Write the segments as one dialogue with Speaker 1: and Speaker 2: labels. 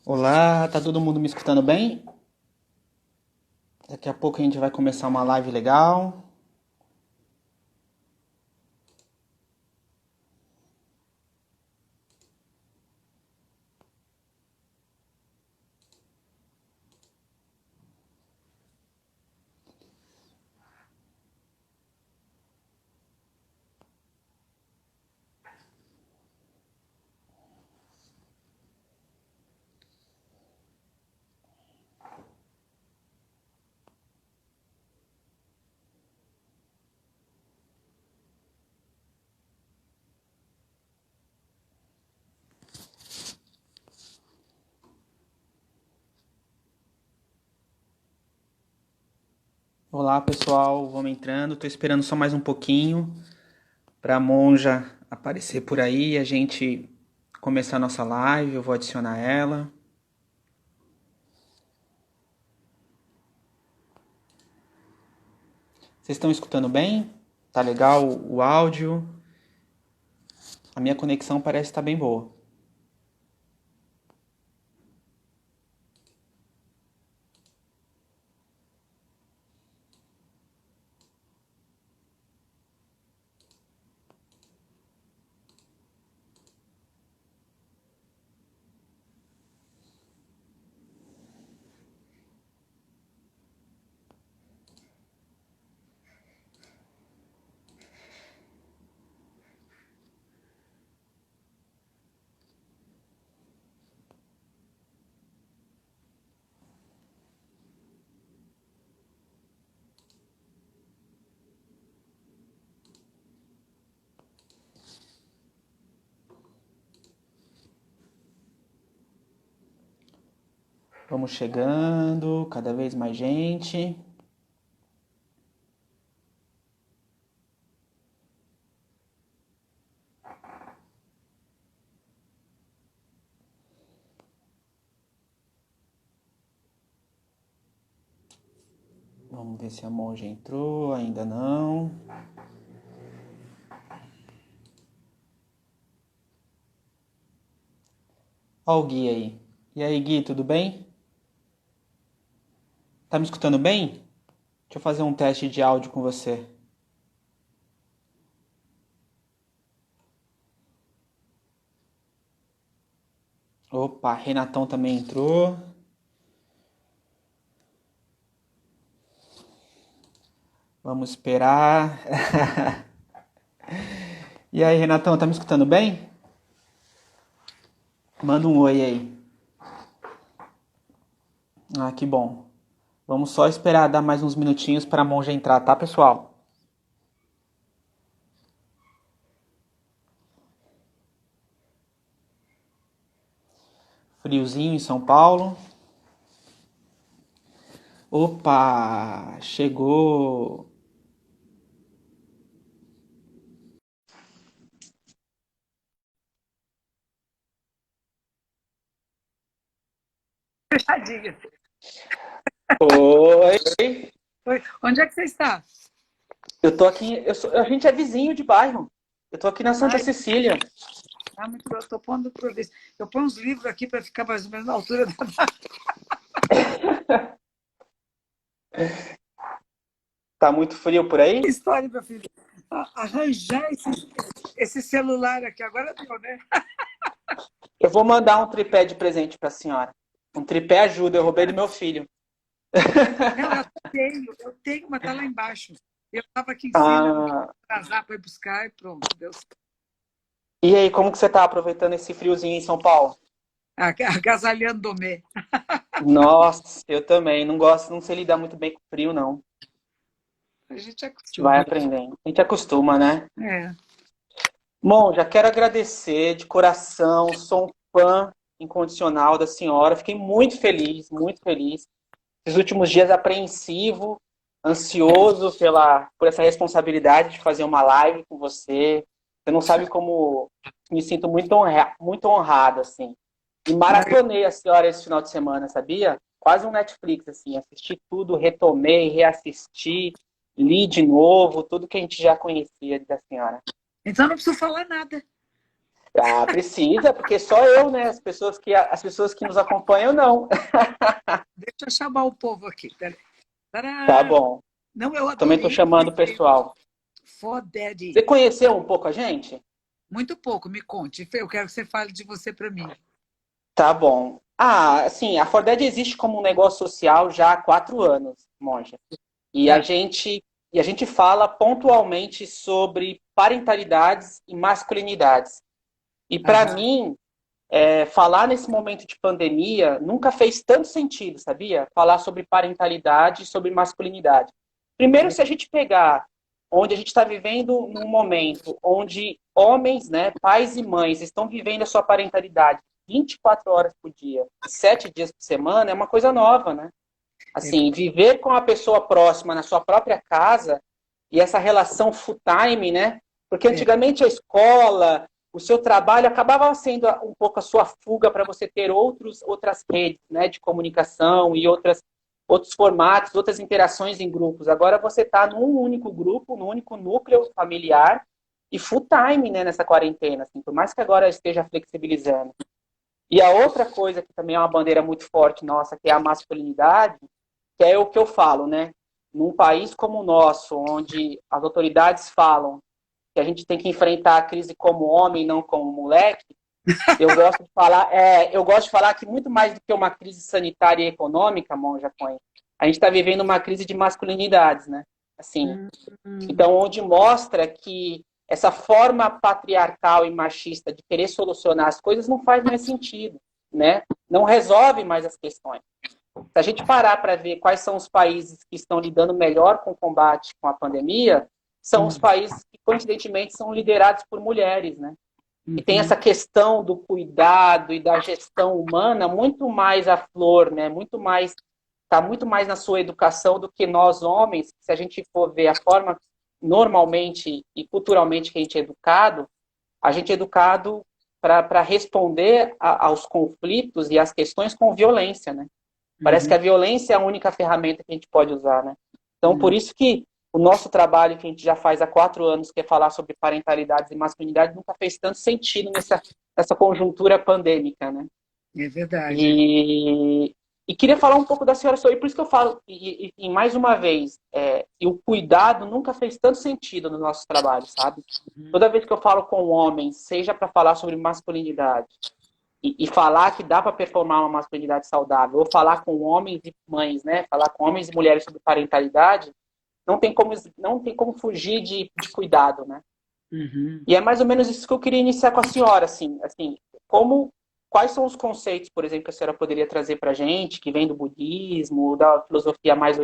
Speaker 1: Olá, tá todo mundo me escutando bem? Daqui a pouco a gente vai começar uma live legal. Olá, pessoal, vamos entrando. Tô esperando só mais um pouquinho para a monja aparecer por aí e a gente começar a nossa live. Eu vou adicionar ela. Vocês estão escutando bem? Tá legal o áudio? A minha conexão parece estar bem boa. Vamos chegando, cada vez mais gente. Vamos ver se a monja entrou, ainda não. Ó o Gui aí. E aí, Gui, tudo bem? Tá me escutando bem? Deixa eu fazer um teste de áudio com você. Opa, Renatão também entrou. Vamos esperar. E aí, Renatão, tá me escutando bem? Manda um oi aí. Ah, que bom. Vamos só esperar dar mais uns minutinhos para a monja entrar, tá, pessoal? Friozinho em São Paulo. Opa, chegou.
Speaker 2: Fechadinha.
Speaker 1: Oi.
Speaker 2: Oi. Onde é que você está?
Speaker 1: Eu tô aqui, a gente é vizinho de bairro. Eu tô aqui na Santa
Speaker 2: Ai,
Speaker 1: Cecília.
Speaker 2: muito bom. Eu estou pondo por vez. Eu ponho uns livros aqui para ficar mais ou menos na altura da
Speaker 1: Tá muito frio por aí?
Speaker 2: história, meu filho. Arranjar esse celular aqui. Agora deu, né?
Speaker 1: Eu vou mandar um tripé de presente pra senhora. Um tripé ajuda, eu roubei do meu filho.
Speaker 2: Não, eu tenho, mas está lá embaixo. Eu estava aqui em cima, eu não quis
Speaker 1: Ah,
Speaker 2: atrasar para ir buscar e pronto, deu certo.
Speaker 1: e aí, como que você tá aproveitando esse friozinho em São Paulo?
Speaker 2: Agasalhando Domê.
Speaker 1: Nossa, eu também. Não gosto, não sei lidar muito bem com frio, não.
Speaker 2: A gente
Speaker 1: A gente vai
Speaker 2: acostuma.
Speaker 1: aprendendo. A gente acostuma, né?
Speaker 2: É.
Speaker 1: Bom, já quero agradecer de coração. Sou um fã incondicional da senhora. Fiquei muito feliz, muito feliz. Esses últimos dias apreensivo, ansioso por essa responsabilidade de fazer uma live com você. Você não sabe como me sinto muito honrado, assim. E maratonei a senhora esse final de semana, sabia? Quase um Netflix, assim. Assisti tudo, retomei, reassisti, li de novo, tudo que a gente já conhecia da senhora.
Speaker 2: Então não preciso falar nada.
Speaker 1: Ah, precisa, porque só eu, né? As pessoas que nos acompanham, não.
Speaker 2: Deixa eu chamar o povo aqui. Peraí.
Speaker 1: Tá
Speaker 2: Tará!
Speaker 1: bom.
Speaker 2: Não, eu
Speaker 1: Também estou
Speaker 2: adorei
Speaker 1: chamando o
Speaker 2: esse
Speaker 1: pessoal.
Speaker 2: For
Speaker 1: Você
Speaker 2: Daddy.
Speaker 1: conheceu um pouco a gente?
Speaker 2: Muito pouco, me conte. Fê, eu quero que você fale de você para mim.
Speaker 1: Tá bom. Ah, assim, a Forded existe como um negócio social já há 4 anos, Monja. E a
Speaker 2: Tá.
Speaker 1: gente, e a gente fala pontualmente sobre parentalidades e masculinidades. E para
Speaker 2: Aham.
Speaker 1: mim, falar nesse momento de pandemia nunca fez tanto sentido, sabia? Falar sobre parentalidade e sobre masculinidade. Primeiro, se a gente pegar onde a gente está vivendo num momento onde homens, né, pais e mães, estão vivendo a sua parentalidade 24 horas por dia, 7 dias por semana, é uma coisa nova, né?
Speaker 2: É
Speaker 1: Assim, viver com a pessoa próxima na sua própria casa e essa relação full time, né? Porque
Speaker 2: é,
Speaker 1: antigamente a escola, o seu trabalho acabava sendo um pouco a sua fuga para você ter outras redes, né, de comunicação e outros formatos, outras interações em grupos. Agora você está num único grupo, num único núcleo familiar e full time, né, nessa quarentena, assim, por mais que agora esteja flexibilizando. E a outra coisa que também é uma bandeira muito forte nossa, que é a masculinidade, que é o que eu falo, né? Num país como o nosso, onde as autoridades falam que a gente tem que enfrentar a crise como homem, não como moleque, eu gosto de falar que muito mais do que uma crise sanitária e econômica, Monja Coen, a gente está vivendo uma crise de masculinidades, né? Assim,
Speaker 2: hum, hum,
Speaker 1: então, onde mostra que essa forma patriarcal e machista de querer solucionar as coisas não faz mais sentido, né? Não resolve mais as questões. Se a gente parar para ver quais são os países que estão lidando melhor com o combate com a pandemia, são os
Speaker 2: hum,
Speaker 1: países que, coincidentemente, são liderados por mulheres, né? E tem
Speaker 2: uhum,
Speaker 1: essa questão do cuidado e da gestão humana muito mais à flor, né? Muito mais na sua educação do que nós homens. Se a gente for ver a forma normalmente e culturalmente que a gente é educado para responder aos conflitos e às questões com violência, né? Parece que
Speaker 2: uhum,
Speaker 1: a violência é a única ferramenta que a gente pode usar, né? Então, por
Speaker 2: uhum.
Speaker 1: isso que o nosso trabalho, que a gente já faz há 4 anos, que é falar sobre parentalidades e masculinidade, nunca fez tanto sentido nessa conjuntura pandêmica, né?
Speaker 2: É verdade.
Speaker 1: E queria falar um pouco da senhora Soei, por isso que eu falo, e mais uma vez, e o cuidado nunca fez tanto sentido no nosso trabalho, sabe?
Speaker 2: Uhum,
Speaker 1: Toda vez que eu falo com homens, seja para falar sobre masculinidade, e falar que dá para performar uma masculinidade saudável, ou falar com homens e mães, né? Falar com homens e mulheres sobre parentalidade, não tem como fugir de cuidado, né?
Speaker 2: uhum.
Speaker 1: E é mais ou menos isso que eu queria iniciar com a senhora, assim, quais são os conceitos, por exemplo, que a senhora poderia trazer para a gente, que vem do budismo, da filosofia mais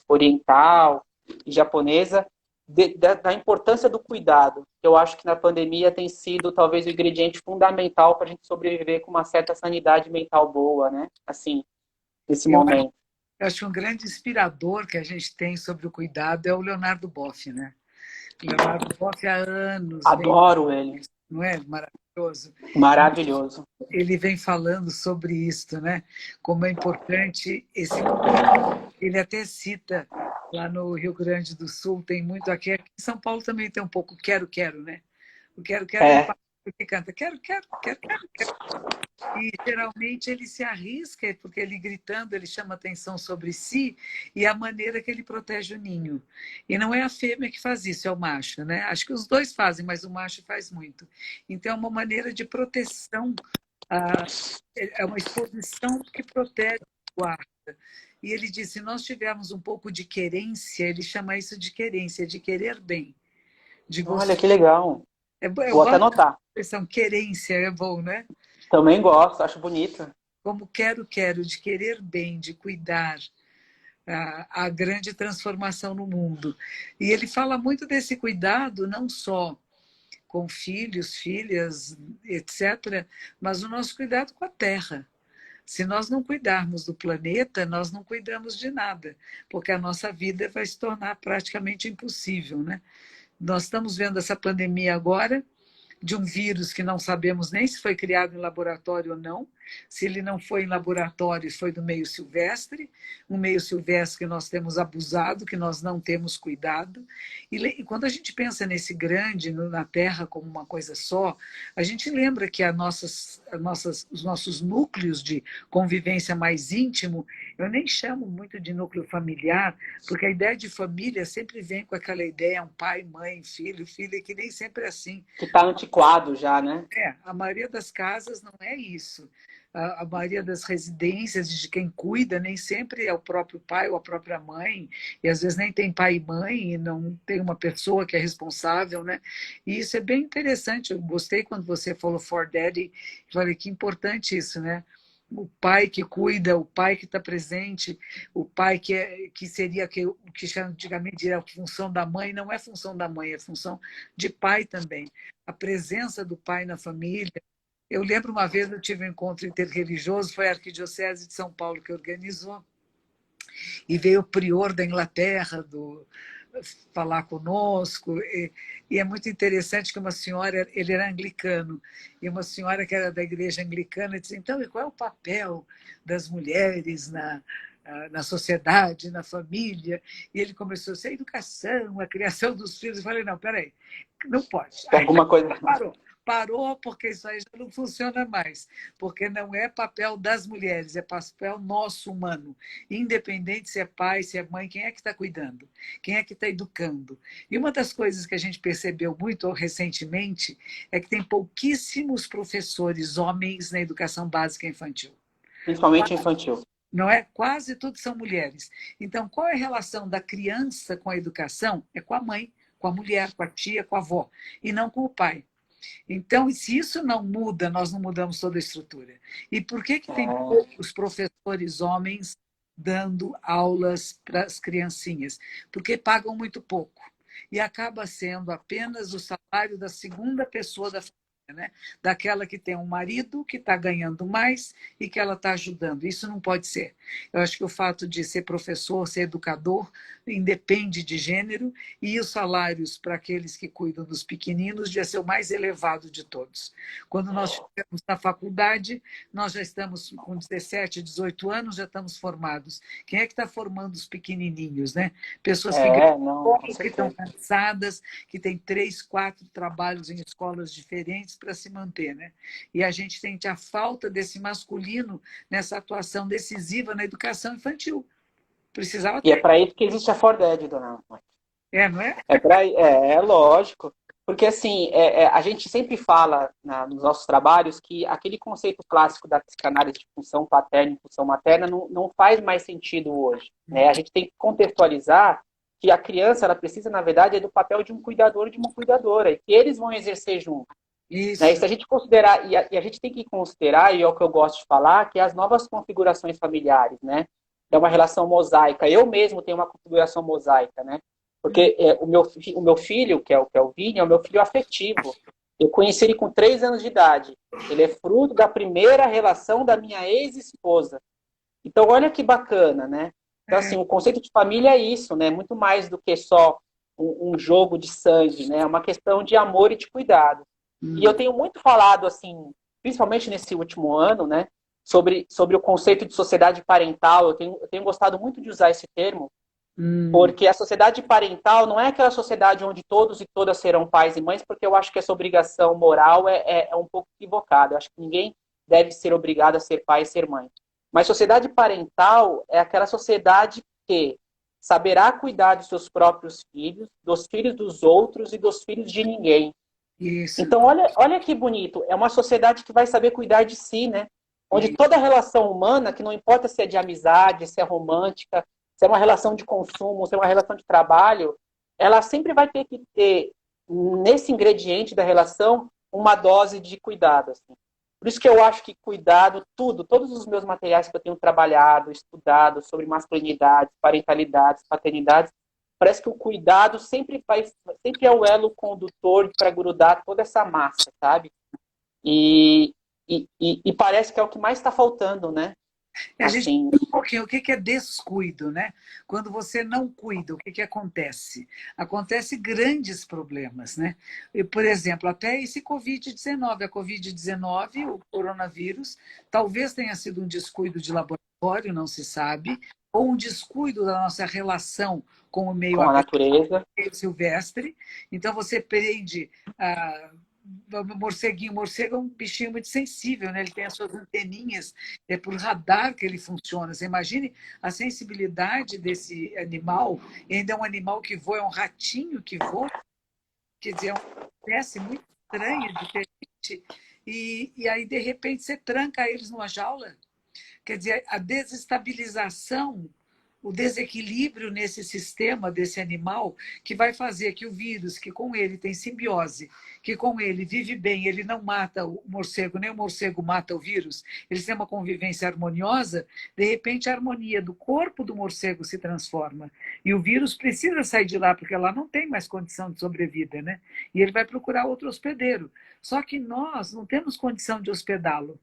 Speaker 1: oriental e japonesa, da importância do cuidado. Eu acho que na pandemia tem sido talvez o ingrediente fundamental para a gente sobreviver com uma certa sanidade mental boa, né? Assim, nesse
Speaker 2: Eu
Speaker 1: momento.
Speaker 2: acho que um grande inspirador que a gente tem sobre o cuidado é o Leonardo Boff, né? Leonardo Boff há anos vem,
Speaker 1: Adoro ele.
Speaker 2: não é maravilhoso?
Speaker 1: Maravilhoso.
Speaker 2: Ele vem falando sobre isso, né? Como é importante esse cuidado. Ele até cita lá no Rio Grande do Sul, tem muito aqui em São Paulo também tem um pouco quero, quero, né? O quero, quero é o
Speaker 1: É,
Speaker 2: papo que canta quero, quero, quero, quero. E geralmente ele se arrisca, porque ele gritando, ele chama atenção sobre si e a maneira que ele protege o ninho. E não é a fêmea que faz isso, é o macho, né? Acho que os dois fazem, mas o macho faz muito. Então é uma maneira de proteção, é uma exposição que protege o guarda. E ele diz: se nós tivermos um pouco de querência, ele chama isso de querência, de querer bem, de
Speaker 1: olha
Speaker 2: gostar.
Speaker 1: que legal.
Speaker 2: Eu
Speaker 1: Vou até
Speaker 2: gosto da
Speaker 1: anotar.
Speaker 2: expressão querência, é bom, né?
Speaker 1: Também gosto, acho bonito.
Speaker 2: Como quero, quero, de querer bem, de cuidar, a grande transformação no mundo. E ele fala muito desse cuidado, não só com filhos, filhas, etc., mas o nosso cuidado com a terra. Se nós não cuidarmos do planeta, nós não cuidamos de nada, porque a nossa vida vai se tornar praticamente impossível, né? Nós estamos vendo essa pandemia agora, de um vírus que não sabemos nem se foi criado em laboratório ou não, Se ele não foi em laboratórios, foi do meio silvestre, um meio silvestre que nós temos abusado, que nós não temos cuidado. E quando a gente pensa nesse grande, na Terra como uma coisa só, a gente lembra que os nossos núcleos de convivência mais íntimo, eu nem chamo muito de núcleo familiar, porque a ideia de família sempre vem com aquela ideia, um pai, mãe, filho, filha, que nem sempre é assim.
Speaker 1: Que está antiquado já, né?
Speaker 2: A maioria das casas não é isso. A maioria das residências de quem cuida nem sempre é o próprio pai ou a própria mãe, e às vezes nem tem pai e mãe, e não tem uma pessoa que é responsável, né? E isso é bem interessante. Eu gostei quando você falou for daddy, falei que importante isso, né? O pai que cuida, o pai que está presente, o pai que seria o que antigamente era a função da mãe, não é função da mãe, é função de pai também. A presença do pai na família. Eu lembro uma vez eu tive um encontro interreligioso, foi a Arquidiocese de São Paulo que organizou, e veio o prior da Inglaterra falar conosco, e é muito interessante que uma senhora, ele era anglicano, e uma senhora que era da igreja anglicana disse, então, e qual é o papel das mulheres na sociedade, na família? E ele começou a ser a educação, a criação dos filhos. Eu falei, não, peraí, não pode.
Speaker 1: Tem alguma coisa.
Speaker 2: Parou, porque isso aí já não funciona mais, porque não é papel das mulheres, é papel nosso humano, independente se é pai, se é mãe, quem é que está cuidando, quem é que está educando. E uma das coisas que a gente percebeu muito recentemente é que tem pouquíssimos professores homens na educação básica infantil.
Speaker 1: Principalmente infantil.
Speaker 2: Não é? Quase todos são mulheres. Então, qual é a relação da criança com a educação? É com a mãe, com a mulher, com a tia, com a avó, e não com o pai. Então, se isso não muda, nós não mudamos toda a estrutura. E por que tem poucos professores homens dando aulas para as criancinhas? Porque pagam muito pouco. E acaba sendo apenas o salário da segunda pessoa da família, né? Daquela que tem um marido que está ganhando mais e que ela está ajudando. Isso não pode ser. Eu acho que o fato de ser professor, ser educador, independe de gênero, e os salários para aqueles que cuidam dos pequeninos devia ser o mais elevado de todos. Quando nós chegamos na faculdade, nós já estamos com 17, 18 anos, já estamos formados. Quem é que está formando os pequenininhos, né? Pessoas que ganham pouco, que estão cansadas, que têm 3, 4 trabalhos em escolas diferentes para se manter, né? E a gente sente a falta desse masculino nessa atuação decisiva na educação infantil. Precisava ter.
Speaker 1: E é para isso que existe a ForDad, dona Ana.
Speaker 2: Não é?
Speaker 1: É lógico. Porque, assim, a gente sempre fala nos nossos trabalhos que aquele conceito clássico da psicanálise de função paterna e função materna não faz mais sentido hoje, né? A gente tem que contextualizar que a criança, ela precisa, na verdade, do papel de um cuidador e de uma cuidadora, e que eles vão exercer junto.
Speaker 2: Isso.
Speaker 1: Né? E se a gente considerar, e a gente tem que considerar, e é o que eu gosto de falar, que as novas configurações familiares, né? É uma relação mosaica. Eu mesmo tenho uma configuração mosaica, né? Porque o meu filho, que é o Vini, é o meu filho afetivo. Eu conheci ele com 3 anos de idade. Ele é fruto da primeira relação da minha ex-esposa. Então, olha que bacana, né? Então, assim, o conceito de família é isso, né? Muito mais do que só um jogo de sangue, né? É uma questão de amor e de cuidado. E eu tenho muito falado, assim, principalmente nesse último ano, né? Sobre o conceito de sociedade parental. Eu tenho gostado muito de usar esse termo, porque a sociedade parental não é aquela sociedade onde todos e todas serão pais e mães, porque eu acho que essa obrigação moral é um pouco equivocada. Eu acho que ninguém deve ser obrigado a ser pai e ser mãe. Mas sociedade parental é aquela sociedade que saberá cuidar dos seus próprios filhos, dos filhos dos outros e dos filhos de ninguém.
Speaker 2: Isso.
Speaker 1: Então, olha que bonito. É uma sociedade que vai saber cuidar de si, né? Onde toda relação humana, que não importa se é de amizade, se é romântica, se é uma relação de consumo, se é uma relação de trabalho, ela sempre vai ter que ter, nesse ingrediente da relação, uma dose de cuidado. Assim. Por isso que eu acho que cuidado, todos os meus materiais que eu tenho trabalhado, estudado sobre masculinidades, parentalidades, paternidades, parece que o cuidado sempre é o elo condutor para grudar toda essa massa, sabe? E parece que é o que mais está faltando, né?
Speaker 2: A gente
Speaker 1: Assim,
Speaker 2: um pouquinho, o que é descuido, né? Quando você não cuida, o que acontece? Acontece grandes problemas, né? E, por exemplo, até esse Covid-19, a Covid-19, o coronavírus, talvez tenha sido um descuido de laboratório, não se sabe, ou um descuido da nossa relação com o meio
Speaker 1: com a natureza.
Speaker 2: silvestre. Então, você prende o morceguinho. O morcego é um bichinho muito sensível, né? Ele tem as suas anteninhas, é por radar que ele funciona. Você imagine a sensibilidade desse animal, e ainda é um animal que voa, é um ratinho que voa, quer dizer, é uma espécie muito estranha, diferente, e aí, de repente, você tranca eles numa jaula. Quer dizer, a desestabilização, o desequilíbrio nesse sistema desse animal, que vai fazer que o vírus, que com ele tem simbiose, que com ele vive bem, ele não mata o morcego, nem o morcego mata o vírus, eles têm uma convivência harmoniosa, de repente a harmonia do corpo do morcego se transforma. E o vírus precisa sair de lá, porque lá não tem mais condição de sobrevida, né? E ele vai procurar outro hospedeiro. Só que nós não temos condição de hospedá-lo.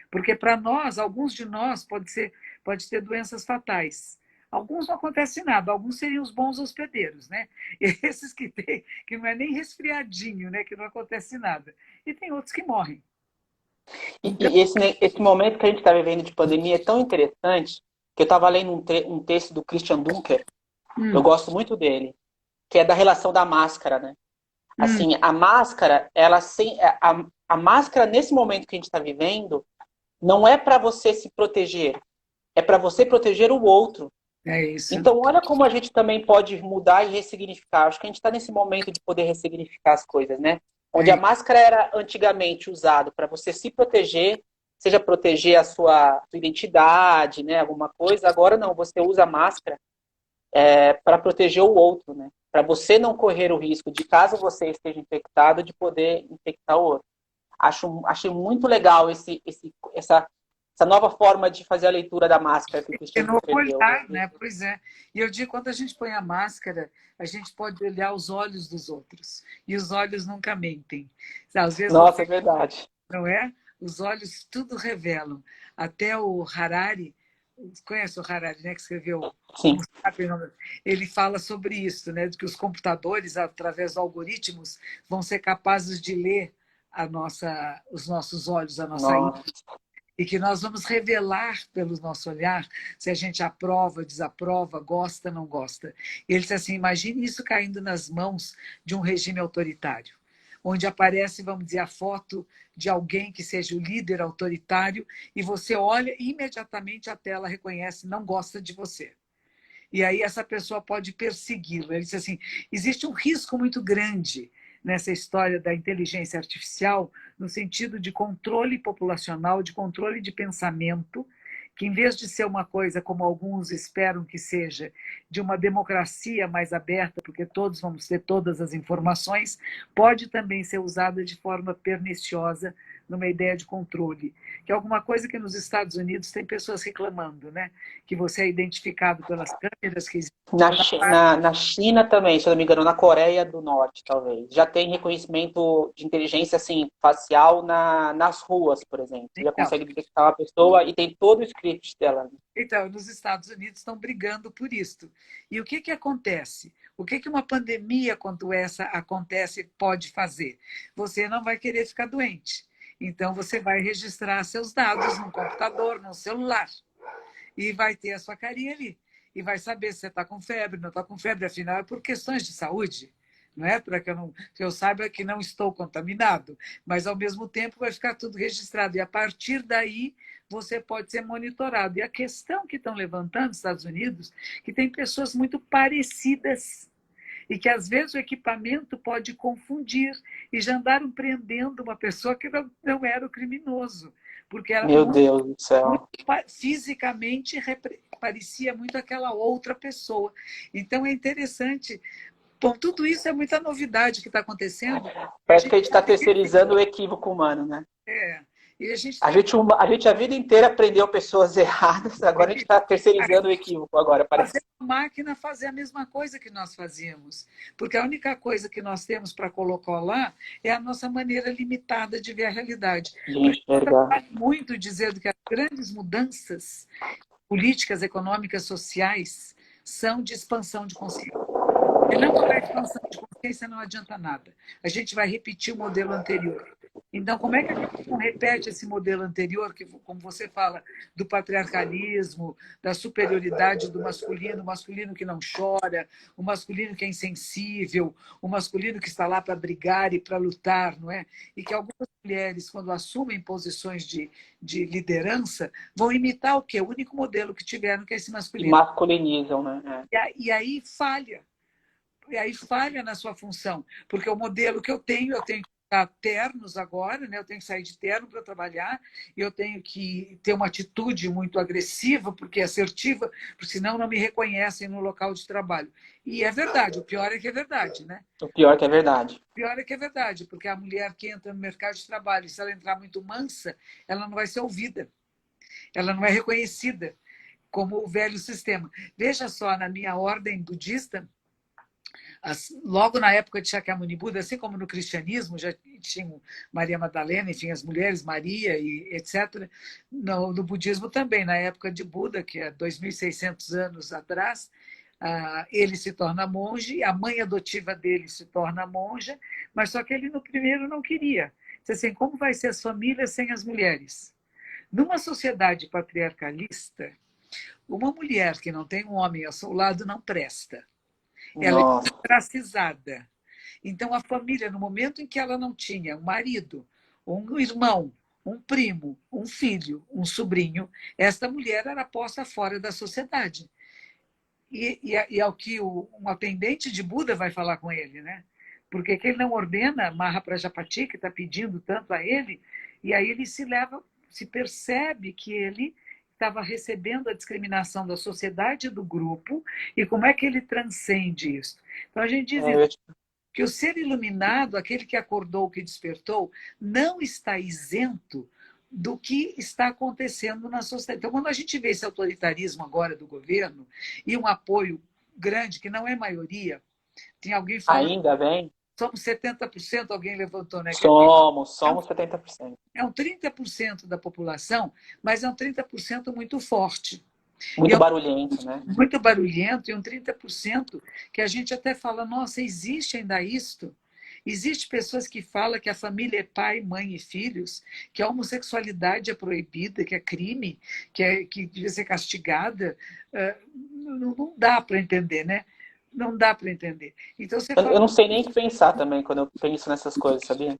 Speaker 2: Porque para nós, alguns de nós, pode ter doenças fatais. Alguns não acontece nada, alguns seriam os bons hospedeiros, né? Esses que tem, que não é nem resfriadinho, né? Que não acontece nada. E tem outros que morrem. Então,
Speaker 1: E esse momento que a gente está vivendo de pandemia é tão interessante que eu estava lendo um texto do Christian Dunker, eu
Speaker 2: hum,
Speaker 1: gosto muito dele, que é da relação da máscara, né?
Speaker 2: hum,
Speaker 1: Assim, a máscara, a máscara nesse momento que a gente está vivendo, não é para você se proteger, é para você proteger o outro.
Speaker 2: é isso.
Speaker 1: Então, olha como a gente também pode mudar e ressignificar. Acho que a gente está nesse momento de poder ressignificar as coisas, né? Onde a
Speaker 2: É,
Speaker 1: máscara era antigamente usada para você se proteger, seja proteger a sua identidade, né? Alguma coisa. Agora não, você usa a máscara para proteger o outro, né? Para você não correr o risco de, caso você esteja infectado, de poder infectar o outro. Achei muito legal essa nova forma de fazer a leitura da máscara que o
Speaker 2: é
Speaker 1: Christian
Speaker 2: novo
Speaker 1: Dunker deu.
Speaker 2: olhar, né? Pois é. E eu digo, quando a gente põe a máscara, a gente pode olhar os olhos dos outros. E os olhos nunca mentem. Às vezes
Speaker 1: Nossa,
Speaker 2: você
Speaker 1: é verdade.
Speaker 2: não é? Os olhos tudo revelam. Até o Harari, conhece o Harari, né, que escreveu
Speaker 1: Sim.
Speaker 2: Homo Sapiens? Ele fala sobre isso, né, de que os computadores, através de algoritmos, vão ser capazes de ler os nossos olhos, a nossa íris,
Speaker 1: Nossa.
Speaker 2: e que nós vamos revelar pelo nosso olhar se a gente aprova, desaprova, gosta, não gosta. E ele disse assim, imagine isso caindo nas mãos de um regime autoritário, onde aparece, vamos dizer, a foto de alguém que seja o líder autoritário e você olha e imediatamente a tela reconhece, não gosta de você. E aí essa pessoa pode persegui-lo. Ele disse assim, existe um risco muito grande nessa história da inteligência artificial, no sentido de controle populacional, de controle de pensamento, que em vez de ser uma coisa como alguns esperam que seja, de uma democracia mais aberta, porque todos vamos ter todas as informações, pode também ser usada de forma perniciosa numa ideia de controle, que é alguma coisa que nos Estados Unidos tem pessoas reclamando, né? Que você é identificado pelas câmeras que existem em toda parte.
Speaker 1: Na China também, se eu não me engano, na Coreia do Norte, talvez. Já tem reconhecimento de inteligência assim, facial nas ruas, por exemplo. Você já
Speaker 2: Então,
Speaker 1: consegue detectar uma pessoa e tem todo o script dela.
Speaker 2: então, nos Estados Unidos estão brigando por isto. E o que acontece? O que uma pandemia, quando essa acontece, pode fazer? Você não vai querer ficar doente. Então, você vai registrar seus dados num computador, num celular. E vai ter a sua carinha ali. E vai saber se você está com febre, não está com febre, afinal, é por questões de saúde. Não é para que que eu saiba que não estou contaminado, mas ao mesmo tempo vai ficar tudo registrado. E a partir daí você pode ser monitorado. E a questão que estão levantando nos Estados Unidos, que tem pessoas muito parecidas e que às vezes o equipamento pode confundir, e já andaram prendendo uma pessoa que não era o criminoso, porque era
Speaker 1: Meu Deus do
Speaker 2: muito
Speaker 1: céu.
Speaker 2: fisicamente parecia muito aquela outra pessoa. Então é interessante. Bom, tudo isso é muita novidade que está acontecendo. E a
Speaker 1: Parece
Speaker 2: gente
Speaker 1: que a gente está terceirizando o equívoco humano, né?
Speaker 2: é, e a gente
Speaker 1: A
Speaker 2: está
Speaker 1: gente, a gente a vida inteira aprendeu pessoas erradas, agora a gente está terceirizando o equívoco agora,
Speaker 2: fazer
Speaker 1: parece.
Speaker 2: a máquina fazer a mesma coisa que nós fazíamos. Porque a única coisa que nós temos para colocar lá é a nossa maneira limitada de ver a realidade.
Speaker 1: De
Speaker 2: Por isso, eu
Speaker 1: enxergar.
Speaker 2: trabalho muito dizendo que a grandes mudanças políticas, econômicas, sociais são de expansão de consciência. Se não houver expansão de consciência, não adianta nada. A gente vai repetir o modelo anterior. Então, como é que a gente não repete esse modelo anterior, que, como você fala, do patriarcalismo, da superioridade do masculino, o masculino que não chora, o masculino que é insensível, o masculino que está lá para brigar e para lutar, não é? E que algumas mulheres, quando assumem posições de liderança, vão imitar o quê? O único modelo que tiveram, que é esse
Speaker 1: E
Speaker 2: masculino.
Speaker 1: masculinizam, né?
Speaker 2: E aí falha. E aí falha na sua função, porque o modelo que eu tenho que usar ternos agora, né? Eu tenho que sair de terno para trabalhar, e eu tenho que ter uma atitude muito agressiva, porque é assertiva, porque senão não me reconhecem no local de trabalho. E é verdade, o pior é que é verdade, né?
Speaker 1: O pior que é verdade.
Speaker 2: O pior é que é verdade, porque a mulher que entra no mercado de trabalho, se ela entrar muito mansa, ela não vai ser ouvida, ela não é reconhecida como o velho sistema. Veja só, na minha ordem budista, logo na época de Shakyamuni Buda, assim como no cristianismo, já tinham Maria Madalena, enfim, as mulheres, Maria e etc. No budismo também, na época de Buda, que é 2.600 anos atrás, ele se torna monge, a mãe adotiva dele se torna monja, mas só que ele no primeiro não queria. Disse assim, como vai ser as famílias sem as mulheres? Numa sociedade patriarcalista, uma mulher que não tem um homem ao seu lado não presta. Ela é
Speaker 1: Nossa.
Speaker 2: ostracizada. Então, a família, no momento em que ela não tinha um marido, um irmão, um primo, um filho, um sobrinho, esta mulher era posta fora da sociedade. E é o que um atendente de Buda vai falar com ele, né? Porque quem não ordena Maha Prajapati, que está pedindo tanto a ele, e aí ele se percebe que ele estava recebendo a discriminação da sociedade e do grupo, e como é que ele transcende isso? Então a gente diz isso, que o ser iluminado, aquele que acordou, que despertou, não está isento do que está acontecendo na sociedade. Então, quando a gente vê esse autoritarismo agora do governo e um apoio grande, que não é maioria, tem alguém falando,
Speaker 1: Ainda bem?
Speaker 2: somos 70%, alguém levantou, né?
Speaker 1: Somos 70%.
Speaker 2: É um 30% da população, mas é um 30% muito forte. E
Speaker 1: Muito
Speaker 2: é
Speaker 1: barulhento, né?
Speaker 2: muito barulhento, e um 30% que a gente até fala, nossa, existe ainda isto? Existe pessoas que falam que a família é pai, mãe e filhos, que a homossexualidade é proibida, que é crime, que devia ser castigada. Não dá para entender, né? Não dá para entender. Então você
Speaker 1: Eu
Speaker 2: fala,
Speaker 1: não sei nem o que pensar também quando eu penso nessas coisas, sabia?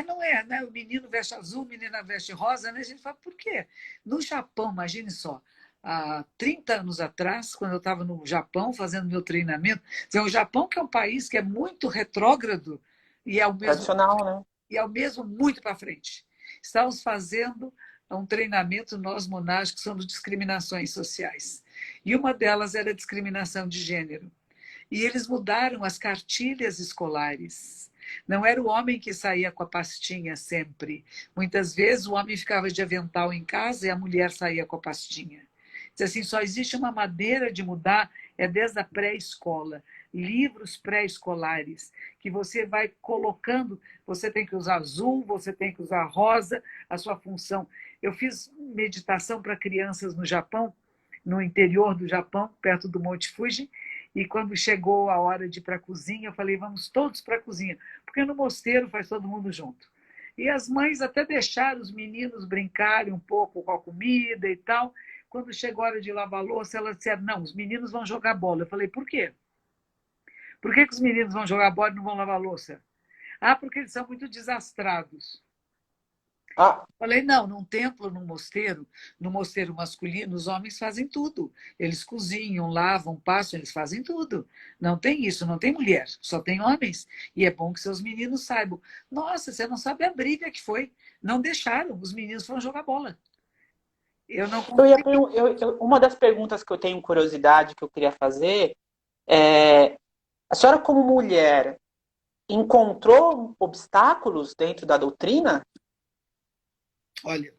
Speaker 2: não é, né? O menino veste azul, a menina veste rosa, né? A gente fala, por quê? No Japão, imagine só, há 30 anos atrás, quando eu estava no Japão fazendo meu treinamento, o Japão que é um país que é muito retrógrado e
Speaker 1: Tradicional, né?
Speaker 2: ao mesmo muito para frente. Estávamos fazendo um treinamento, nós monásticos, sobre discriminações sociais. E uma delas era a discriminação de gênero. E eles mudaram as cartilhas escolares. Não era o homem que saía com a pastinha sempre. Muitas vezes o homem ficava de avental em casa e a mulher saía com a pastinha. Diz assim, só existe uma maneira de mudar, é desde a pré-escola. Livros pré-escolares, que você vai colocando, você tem que usar azul, você tem que usar rosa, a sua função. Eu fiz meditação para crianças no Japão, no interior do Japão, perto do Monte Fuji, e quando chegou a hora de ir para a cozinha, eu falei, vamos todos para a cozinha, porque no mosteiro faz todo mundo junto. E as mães até deixaram os meninos brincarem um pouco com a comida e tal. Quando chegou a hora de lavar a louça, elas disseram, não, os meninos vão jogar bola. Eu falei, por quê? Por que os meninos vão jogar bola e não vão lavar a louça? Ah, porque eles são muito desastrados.
Speaker 1: Ah,
Speaker 2: Falei, não, num templo, num mosteiro, no mosteiro masculino, os homens fazem tudo. Eles cozinham, lavam, passam, eles fazem tudo. Não tem isso, não tem mulher, só tem homens. E é bom que seus meninos saibam. Nossa, você não sabe a briga que foi. Não deixaram, os meninos foram jogar bola. Eu não consegui.
Speaker 1: uma das perguntas que eu tenho curiosidade, que eu queria fazer, é: a senhora, como mulher, encontrou obstáculos dentro da doutrina?
Speaker 2: Olha,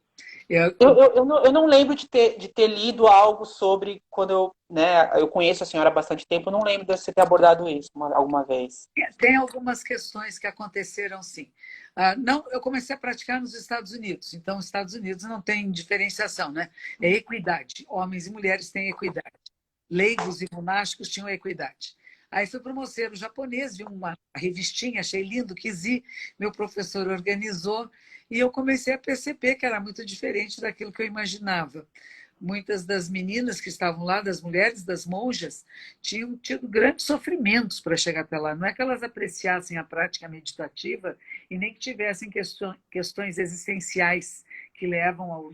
Speaker 1: Eu não lembro de ter lido algo sobre quando eu conheço a senhora há bastante tempo, eu não lembro de você ter abordado isso alguma vez.
Speaker 2: Tem algumas questões que aconteceram, sim. Não, eu comecei a praticar nos Estados Unidos, então os Estados Unidos não tem diferenciação, né? É equidade, homens e mulheres têm equidade. Leigos e monásticos tinham equidade. Aí fui para o mosteiro japonês, vi uma revistinha, achei lindo, quis ir, meu professor organizou, e eu comecei a perceber que era muito diferente daquilo que eu imaginava. Muitas das meninas que estavam lá, das mulheres, das monjas, tinham tido grandes sofrimentos para chegar até lá. Não é que elas apreciassem a prática meditativa e nem que tivessem questões existenciais que levam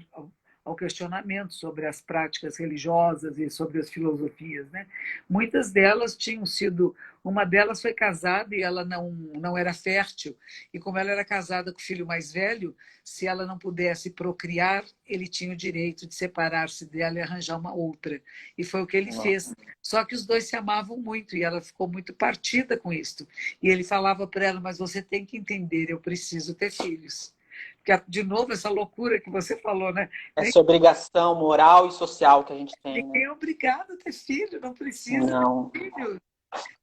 Speaker 2: ao questionamento sobre as práticas religiosas e sobre as filosofias, né? Muitas delas tinham sido, uma delas foi casada e ela não era fértil, e como ela era casada com o filho mais velho, se ela não pudesse procriar, ele tinha o direito de separar-se dela e arranjar uma outra. E foi o que ele fez. Só que os dois se amavam muito e ela ficou muito partida com isso. E ele falava para ela, mas você tem que entender, eu preciso ter filhos. Porque, de novo, essa loucura que você falou, né?
Speaker 1: Essa obrigação moral e social que a gente tem, né?
Speaker 2: Ninguém é obrigado a ter filho, não precisa ter
Speaker 1: Não.
Speaker 2: filho.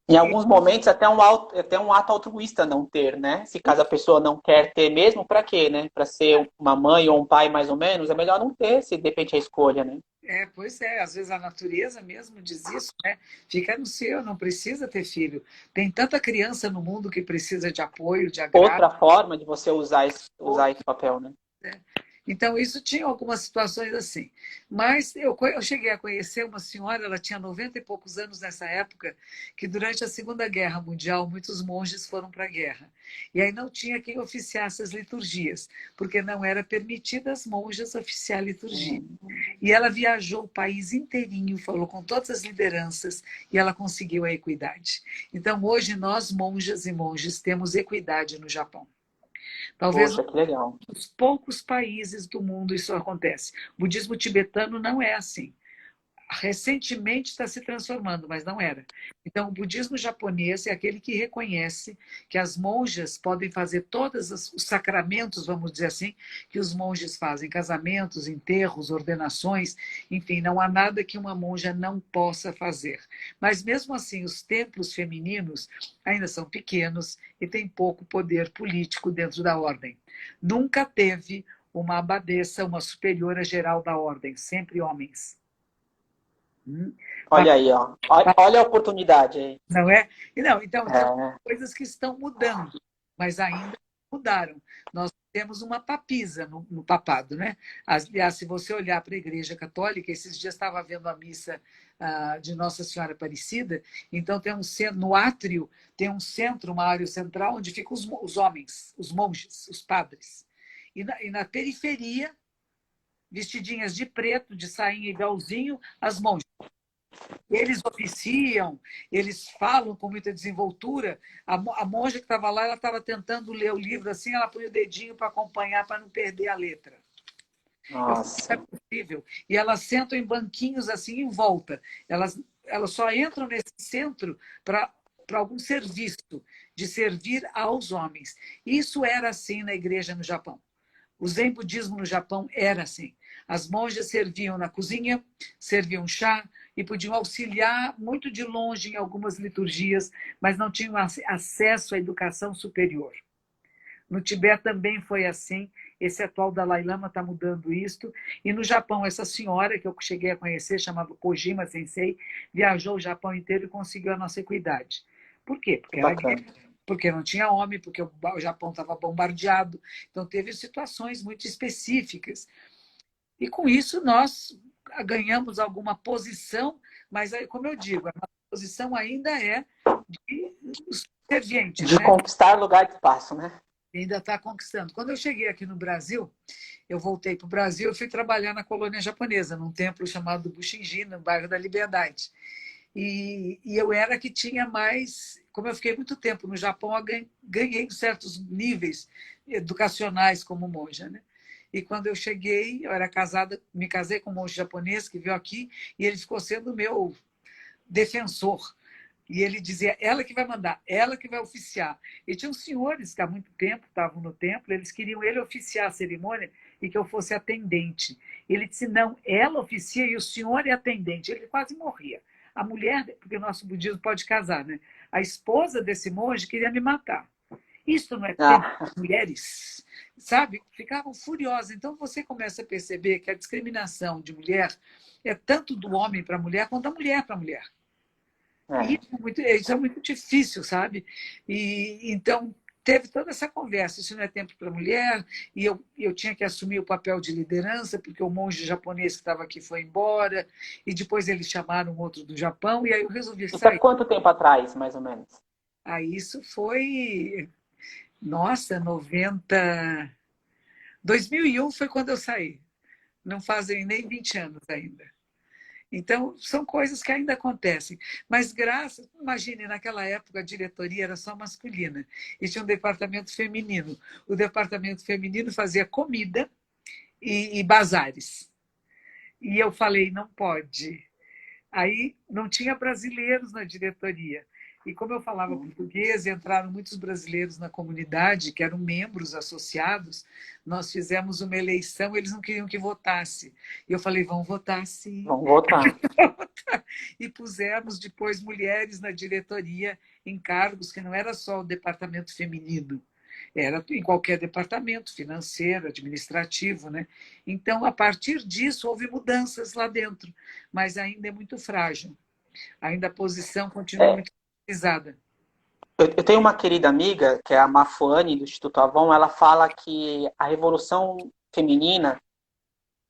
Speaker 1: Em alguns momentos, até um ato altruísta não ter, né? Se caso a pessoa não quer ter mesmo, para quê, né? Para ser uma mãe ou um pai, mais ou menos, é melhor não ter, se depende a escolha, né?
Speaker 2: Pois é, às vezes a natureza mesmo diz isso, né? Fica no seu, não precisa ter filho. Tem tanta criança no mundo que precisa de apoio, de agrado.
Speaker 1: Outra forma de você usar esse papel, né?
Speaker 2: Né? Então, isso tinha algumas situações assim. Mas eu cheguei a conhecer uma senhora, ela tinha 90 e poucos anos nessa época, que durante a Segunda Guerra Mundial, muitos monges foram para a guerra. E aí não tinha quem oficiasse as liturgias, porque não era permitido às monjas oficiar a liturgia. E ela viajou o país inteirinho, falou com todas as lideranças, e ela conseguiu a equidade. Então, hoje, nós, monjas e monges, temos equidade no Japão. Talvez
Speaker 1: Poxa, que legal.
Speaker 2: nos poucos países do mundo isso acontece. O budismo tibetano não é assim. Recentemente está se transformando, mas não era. Então, o budismo japonês é aquele que reconhece que as monjas podem fazer todos os sacramentos, vamos dizer assim, que os monges fazem, casamentos, enterros, ordenações, enfim, não há nada que uma monja não possa fazer. Mas, mesmo assim, os templos femininos ainda são pequenos e têm pouco poder político dentro da ordem. Nunca teve uma abadesa, uma superiora geral da ordem, sempre homens.
Speaker 1: Olha aí, ó. Olha a oportunidade aí.
Speaker 2: Não é? E não, então, tem
Speaker 1: É.
Speaker 2: coisas que estão mudando, mas ainda não mudaram. Nós temos uma papisa no papado, né? Aliás, se você olhar para a Igreja Católica, esses dias estava vendo a missa de Nossa Senhora Aparecida, então tem um centro, no átrio tem um centro, uma área central, onde ficam os homens, os monges, os padres. E na periferia, vestidinhas de preto, de sainha e véuzinho, as monjas. Eles oficiam, eles falam com muita desenvoltura. A monja que estava lá, ela estava tentando ler o livro assim, ela põe o dedinho para acompanhar, para não perder a letra. Eu falei, isso é
Speaker 1: Nossa.
Speaker 2: possível. E elas sentam em banquinhos assim em volta. Elas só entram nesse centro para algum serviço, de servir aos homens. Isso era assim na igreja no Japão. O Zen budismo no Japão era assim. As monjas serviam na cozinha, serviam chá e podiam auxiliar muito de longe em algumas liturgias, mas não tinham acesso à educação superior. No Tibete também foi assim. Esse atual Dalai Lama está mudando isto. E no Japão, essa senhora que eu cheguei a conhecer, chamada Kojima Sensei, viajou o Japão inteiro e conseguiu a nossa equidade. Por quê?
Speaker 1: Que
Speaker 2: Porque era
Speaker 1: bacana.
Speaker 2: guerra, porque não tinha homem, porque o Japão estava bombardeado. Então, teve situações muito específicas. E com isso, nós ganhamos alguma posição, mas, como eu digo, a nossa posição ainda é de serventes,
Speaker 1: De
Speaker 2: né?
Speaker 1: conquistar lugar de espaço, né?
Speaker 2: Ainda está conquistando. Quando eu cheguei aqui no Brasil, eu voltei para o Brasil e fui trabalhar na colônia japonesa, num templo chamado Bushinji, no bairro da Liberdade. E eu era que tinha mais. Como eu fiquei muito tempo no Japão, eu ganhei certos níveis educacionais como monja, né? E quando eu cheguei, eu era casada, me casei com um monge japonês que veio aqui e ele ficou sendo meu defensor. E ele dizia, ela que vai mandar, ela que vai oficiar. E tinham senhores que há muito tempo estavam no templo, eles queriam ele oficiar a cerimônia, e que eu fosse atendente. Ele disse, não, ela oficia e o senhor é atendente. Ele quase morria. A mulher, porque o nosso budismo pode casar, né? A esposa desse monge queria me matar. Isso não é tempo
Speaker 1: Ah,
Speaker 2: de mulheres, sabe? Ficavam furiosas. Então você começa a perceber que a discriminação de mulher é tanto do homem para a mulher quanto da mulher para a mulher. E
Speaker 1: é.
Speaker 2: isso é muito difícil, sabe? E então teve toda essa conversa. Isso não é tempo para mulher, e eu tinha que assumir o papel de liderança, porque o monge japonês que estava aqui foi embora, e depois eles chamaram um outro do Japão, e aí eu resolvi
Speaker 1: Isso há
Speaker 2: sair.
Speaker 1: quanto tempo atrás, mais ou menos?
Speaker 2: Aí isso foi, nossa, 90. 2001 foi quando eu saí. Não fazem nem 20 anos ainda. Então, são coisas que ainda acontecem. Mas imagine, naquela época a diretoria era só masculina e tinha um departamento feminino. O departamento feminino fazia comida e bazares. E eu falei, não pode. Aí não tinha brasileiros na diretoria. E como eu falava português, entraram muitos brasileiros na comunidade, que eram membros associados, nós fizemos uma eleição, eles não queriam que votasse. E eu falei, vão votar sim.
Speaker 1: Vamos voltar.
Speaker 2: E pusemos depois mulheres na diretoria em cargos que não era só o departamento feminino, era em qualquer departamento, financeiro, administrativo, né? Então, a partir disso, houve mudanças lá dentro, mas ainda é muito frágil. Ainda a posição continua
Speaker 1: É,
Speaker 2: muito pesada.
Speaker 1: eu tenho uma querida amiga, que é a Mafuane, do Instituto Avon, ela fala que a revolução feminina,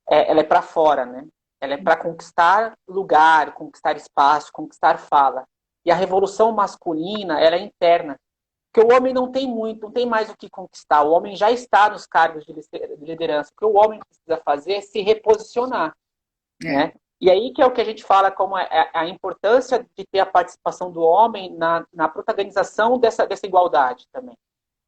Speaker 1: ela é para fora, né? Ela é para conquistar lugar, conquistar espaço, conquistar fala. E a revolução masculina, ela é interna. Porque o homem não tem muito, não tem mais o que conquistar. O homem já está nos cargos de liderança. O que o homem precisa fazer é se reposicionar,
Speaker 2: É,
Speaker 1: né? E aí que é o que a gente fala como a importância de ter a participação do homem na protagonização dessa igualdade também,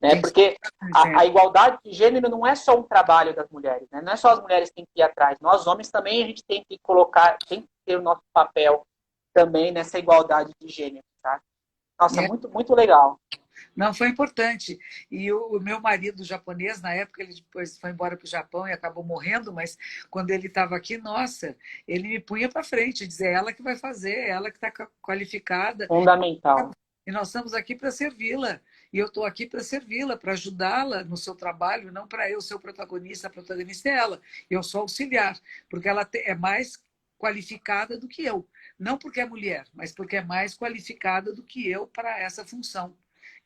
Speaker 1: né?
Speaker 2: tem que
Speaker 1: Porque
Speaker 2: ser.
Speaker 1: a igualdade de gênero não é só um trabalho das mulheres, né? Não é só as mulheres que têm que ir atrás. Nós, homens, também a gente tem que colocar, tem que ter o nosso papel também nessa igualdade de gênero, tá? Nossa,
Speaker 2: É.
Speaker 1: muito, muito legal.
Speaker 2: Não, foi importante. E o meu marido japonês, na época, ele depois foi embora para o Japão e acabou morrendo, mas quando ele estava aqui, nossa, ele me punha para frente, dizia, é ela que vai fazer, é ela que está qualificada,
Speaker 1: Fundamental.
Speaker 2: e nós estamos aqui para servi-la. E eu estou aqui para servi-la, para ajudá-la no seu trabalho, não para eu ser o protagonista, a protagonista é ela. Eu sou auxiliar, porque ela é mais qualificada do que eu. Não porque é mulher, mas porque é mais qualificada do que eu para essa função.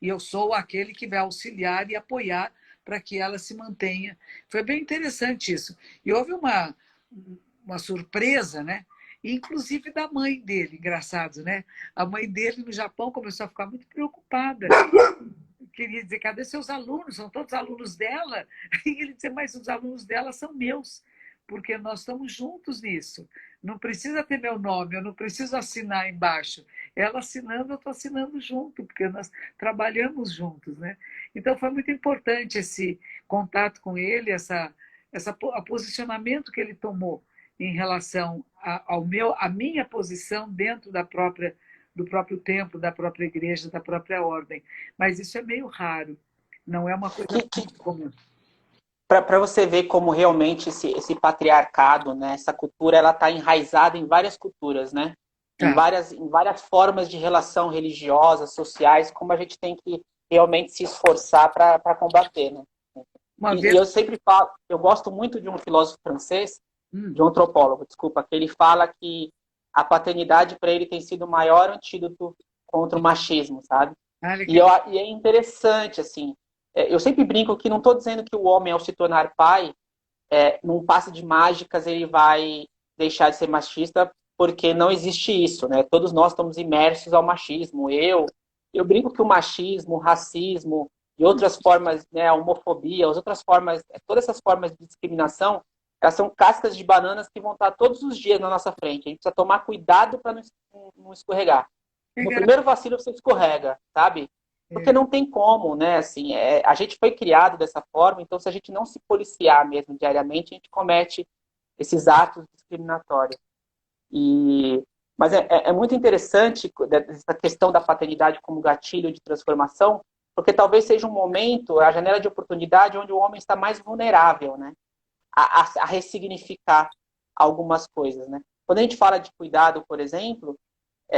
Speaker 2: E eu sou aquele que vai auxiliar e apoiar para que ela se mantenha. Foi bem interessante isso. E houve uma surpresa, né? Inclusive da mãe dele, engraçado, né? A mãe dele no Japão começou a ficar muito preocupada. Queria dizer, cadê seus alunos? São todos alunos dela? E ele disse, mas os alunos dela são meus, porque nós estamos juntos nisso. Não precisa ter meu nome, eu não preciso assinar embaixo. Ela assinando, eu estou assinando junto, porque nós trabalhamos juntos, né? Então foi muito importante esse contato com ele, a posicionamento que ele tomou em relação à minha posição dentro do próprio templo, da própria igreja, da própria ordem. Mas isso é meio raro, não é uma coisa muito comum.
Speaker 1: Para você ver como realmente esse patriarcado, né, essa cultura, ela está enraizada em várias culturas, né?
Speaker 2: Tá.
Speaker 1: Em várias formas de relação religiosas, sociais, como a gente tem que realmente se esforçar para combater, né?
Speaker 2: Uma
Speaker 1: E
Speaker 2: vez.
Speaker 1: eu sempre falo, eu gosto muito de um filósofo francês,
Speaker 2: Hum,
Speaker 1: de um antropólogo, desculpa, que ele fala que a paternidade para ele tem sido o maior antídoto contra o machismo, sabe?
Speaker 2: olha
Speaker 1: E,
Speaker 2: que
Speaker 1: e é interessante, assim, eu sempre brinco que não estou dizendo que o homem, ao se tornar pai, num passe de mágicas, ele vai deixar de ser machista, porque não existe isso, né? Todos nós estamos imersos ao machismo. Eu brinco que o machismo, o racismo e outras formas, né, a homofobia, as outras formas, todas essas formas de discriminação, elas são cascas de bananas que vão estar todos os dias na nossa frente. A gente precisa tomar cuidado para não escorregar. No
Speaker 2: legal.
Speaker 1: primeiro vacilo você escorrega, sabe? Porque
Speaker 2: É,
Speaker 1: não tem como, né? Assim, a gente foi criado dessa forma, então se a gente não se policiar mesmo diariamente, a gente comete esses atos discriminatórios. E, mas é muito interessante essa questão da paternidade como gatilho de transformação, porque talvez seja um momento, a janela de oportunidade onde o homem está mais vulnerável, né? a ressignificar algumas coisas, né? Quando a gente fala de cuidado, por exemplo,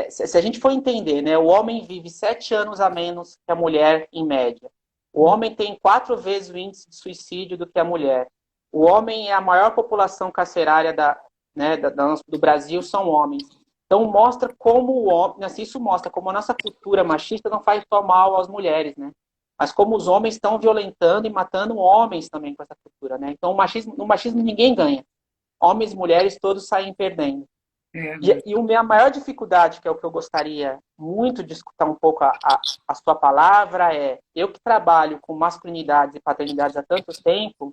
Speaker 1: se a gente for entender, né, o homem vive 7 anos a menos que a mulher, em média. O homem tem 4 vezes o índice de suicídio do que a mulher. O homem é a maior população carcerária do Brasil, são homens. Então mostra como o homem, assim, isso mostra como a nossa cultura machista não faz só mal às mulheres, né? Mas como os homens estão violentando e matando homens também com essa cultura, né? Então no machismo ninguém ganha. Homens e mulheres todos saem perdendo.
Speaker 2: É,
Speaker 1: E a minha maior dificuldade, que é o que eu gostaria muito de escutar um pouco a sua palavra, eu que trabalho com masculinidades e paternidades há tanto tempo,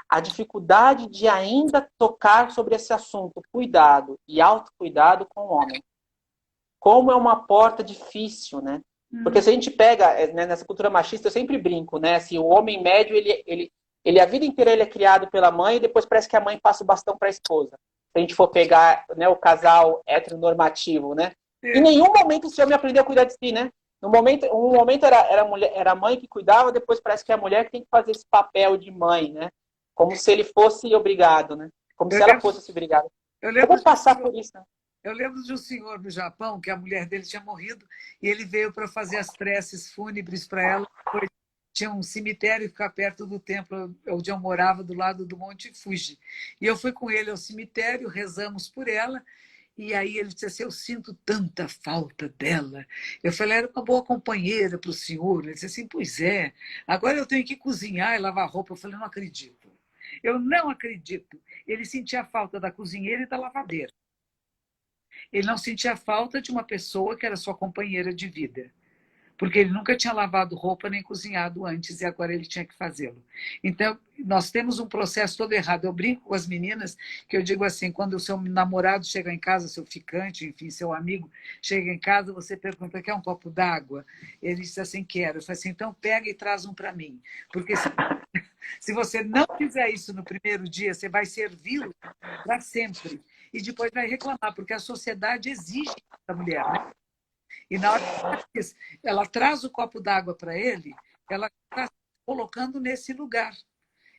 Speaker 1: a dificuldade de ainda tocar sobre esse assunto, cuidado e autocuidado com o homem. Como é uma porta difícil, né? Porque se a gente pega, né, nessa cultura machista, eu sempre brinco, né? Assim, o homem médio, ele a vida inteira ele é criado pela mãe e depois parece que a mãe passa o bastão para a esposa. Se a gente for pegar, né, o casal heteronormativo, né? Em nenhum momento esse homem aprendeu a cuidar de si, né? Um momento era a mãe que cuidava, depois parece que é a mulher que tem que fazer esse papel de mãe, né? Como se ele fosse obrigado, né? Como
Speaker 2: eu
Speaker 1: se ela
Speaker 2: lembro,
Speaker 1: fosse obrigada.
Speaker 2: eu lembro
Speaker 1: Como
Speaker 2: de um
Speaker 1: passar
Speaker 2: senhor,
Speaker 1: por isso, né?
Speaker 2: eu lembro de um senhor no Japão que a mulher dele tinha morrido e ele veio para fazer as preces fúnebres para ela. Tinha um cemitério que fica perto do templo onde eu morava, do lado do Monte Fuji. E eu fui com ele ao cemitério, rezamos por ela. E aí ele disse assim: eu sinto tanta falta dela. Eu falei: era uma boa companheira para o senhor. Ele disse assim: pois é, agora eu tenho que cozinhar e lavar roupa. Eu falei: não acredito. Eu não acredito. Ele sentia falta da cozinheira e da lavadeira. Ele não sentia falta de uma pessoa que era sua companheira de vida, porque ele nunca tinha lavado roupa nem cozinhado antes e agora ele tinha que fazê-lo. Então, nós temos um processo todo errado. Eu brinco com as meninas que eu digo assim: quando o seu namorado chega em casa, seu ficante, enfim, seu amigo, chega em casa, você pergunta: quer um copo d'água? Ele diz assim: quero. Eu falo assim: então pega e traz um para mim. Porque se você não fizer isso no primeiro dia, você vai servi-lo para sempre. E depois vai reclamar, porque a sociedade exige da mulher, né? E na hora que ela traz o copo d'água para ele, ela está colocando nesse lugar.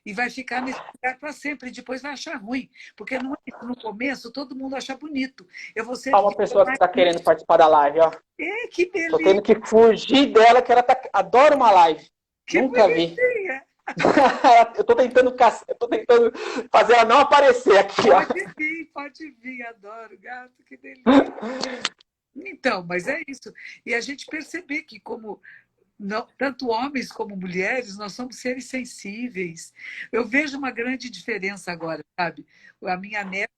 Speaker 2: E vai ficar nesse lugar para sempre. E depois vai achar ruim. Porque não é isso. No começo, todo mundo acha bonito. Eu vou
Speaker 1: Há
Speaker 2: servir
Speaker 1: uma pessoa que
Speaker 2: mais.
Speaker 1: está querendo participar da live, ó.
Speaker 2: Que
Speaker 1: Tô
Speaker 2: beleza!
Speaker 1: tendo que fugir dela, que ela adora uma live.
Speaker 2: Que
Speaker 1: Nunca vi.
Speaker 2: bonitinha!
Speaker 1: Eu tô tentando fazer ela não aparecer aqui, ó.
Speaker 2: Pode vir, adoro, gato, que delícia. Então, mas é isso. E a gente perceber que, como não, tanto homens como mulheres, nós somos seres sensíveis. Eu vejo uma grande diferença agora, sabe? A minha neta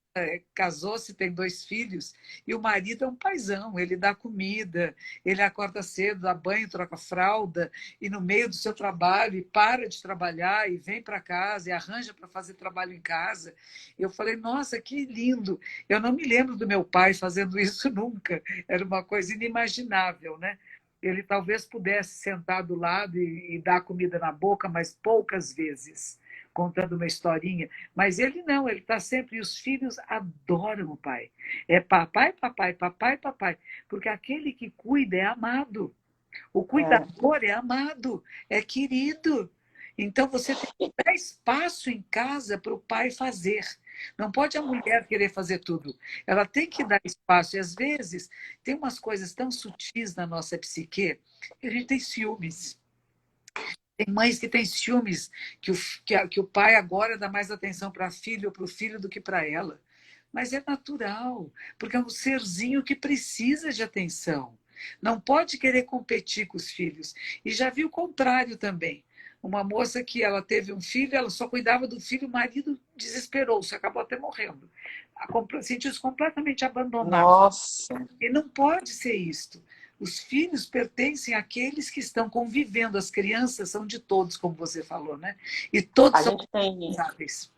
Speaker 2: casou-se, tem 2 filhos, e o marido é um paizão, ele dá comida, ele acorda cedo, dá banho, troca fralda, e no meio do seu trabalho, e para de trabalhar, e vem para casa, e arranja para fazer trabalho em casa. Eu falei: nossa, que lindo! Eu não me lembro do meu pai fazendo isso nunca, era uma coisa inimaginável, né? Ele talvez pudesse sentar do lado e dar comida na boca, mas poucas vezes, contando uma historinha. Mas ele não, ele está sempre. E os filhos adoram o pai. É papai, papai, papai, papai. Porque aquele que cuida é amado. O cuidador é amado, é querido. Então você tem que dar espaço em casa para o pai fazer. Não pode a mulher querer fazer tudo. Ela tem que dar espaço. E às vezes tem umas coisas tão sutis na nossa psique que a gente tem ciúmes. Tem mães que têm ciúmes que o pai agora dá mais atenção para a filha ou para o filho do que para ela. Mas é natural, porque é um serzinho que precisa de atenção. Não pode querer competir com os filhos. E já vi o contrário também. Uma moça que ela teve um filho, ela só cuidava do filho, o marido desesperou-se, acabou até morrendo. Sentiu-se completamente abandonado.
Speaker 1: Nossa.
Speaker 2: E não pode ser isto. Os filhos pertencem àqueles que estão convivendo. As crianças são de todos, como você falou, né? E todos
Speaker 1: A
Speaker 2: são
Speaker 1: gente tem,
Speaker 2: responsáveis.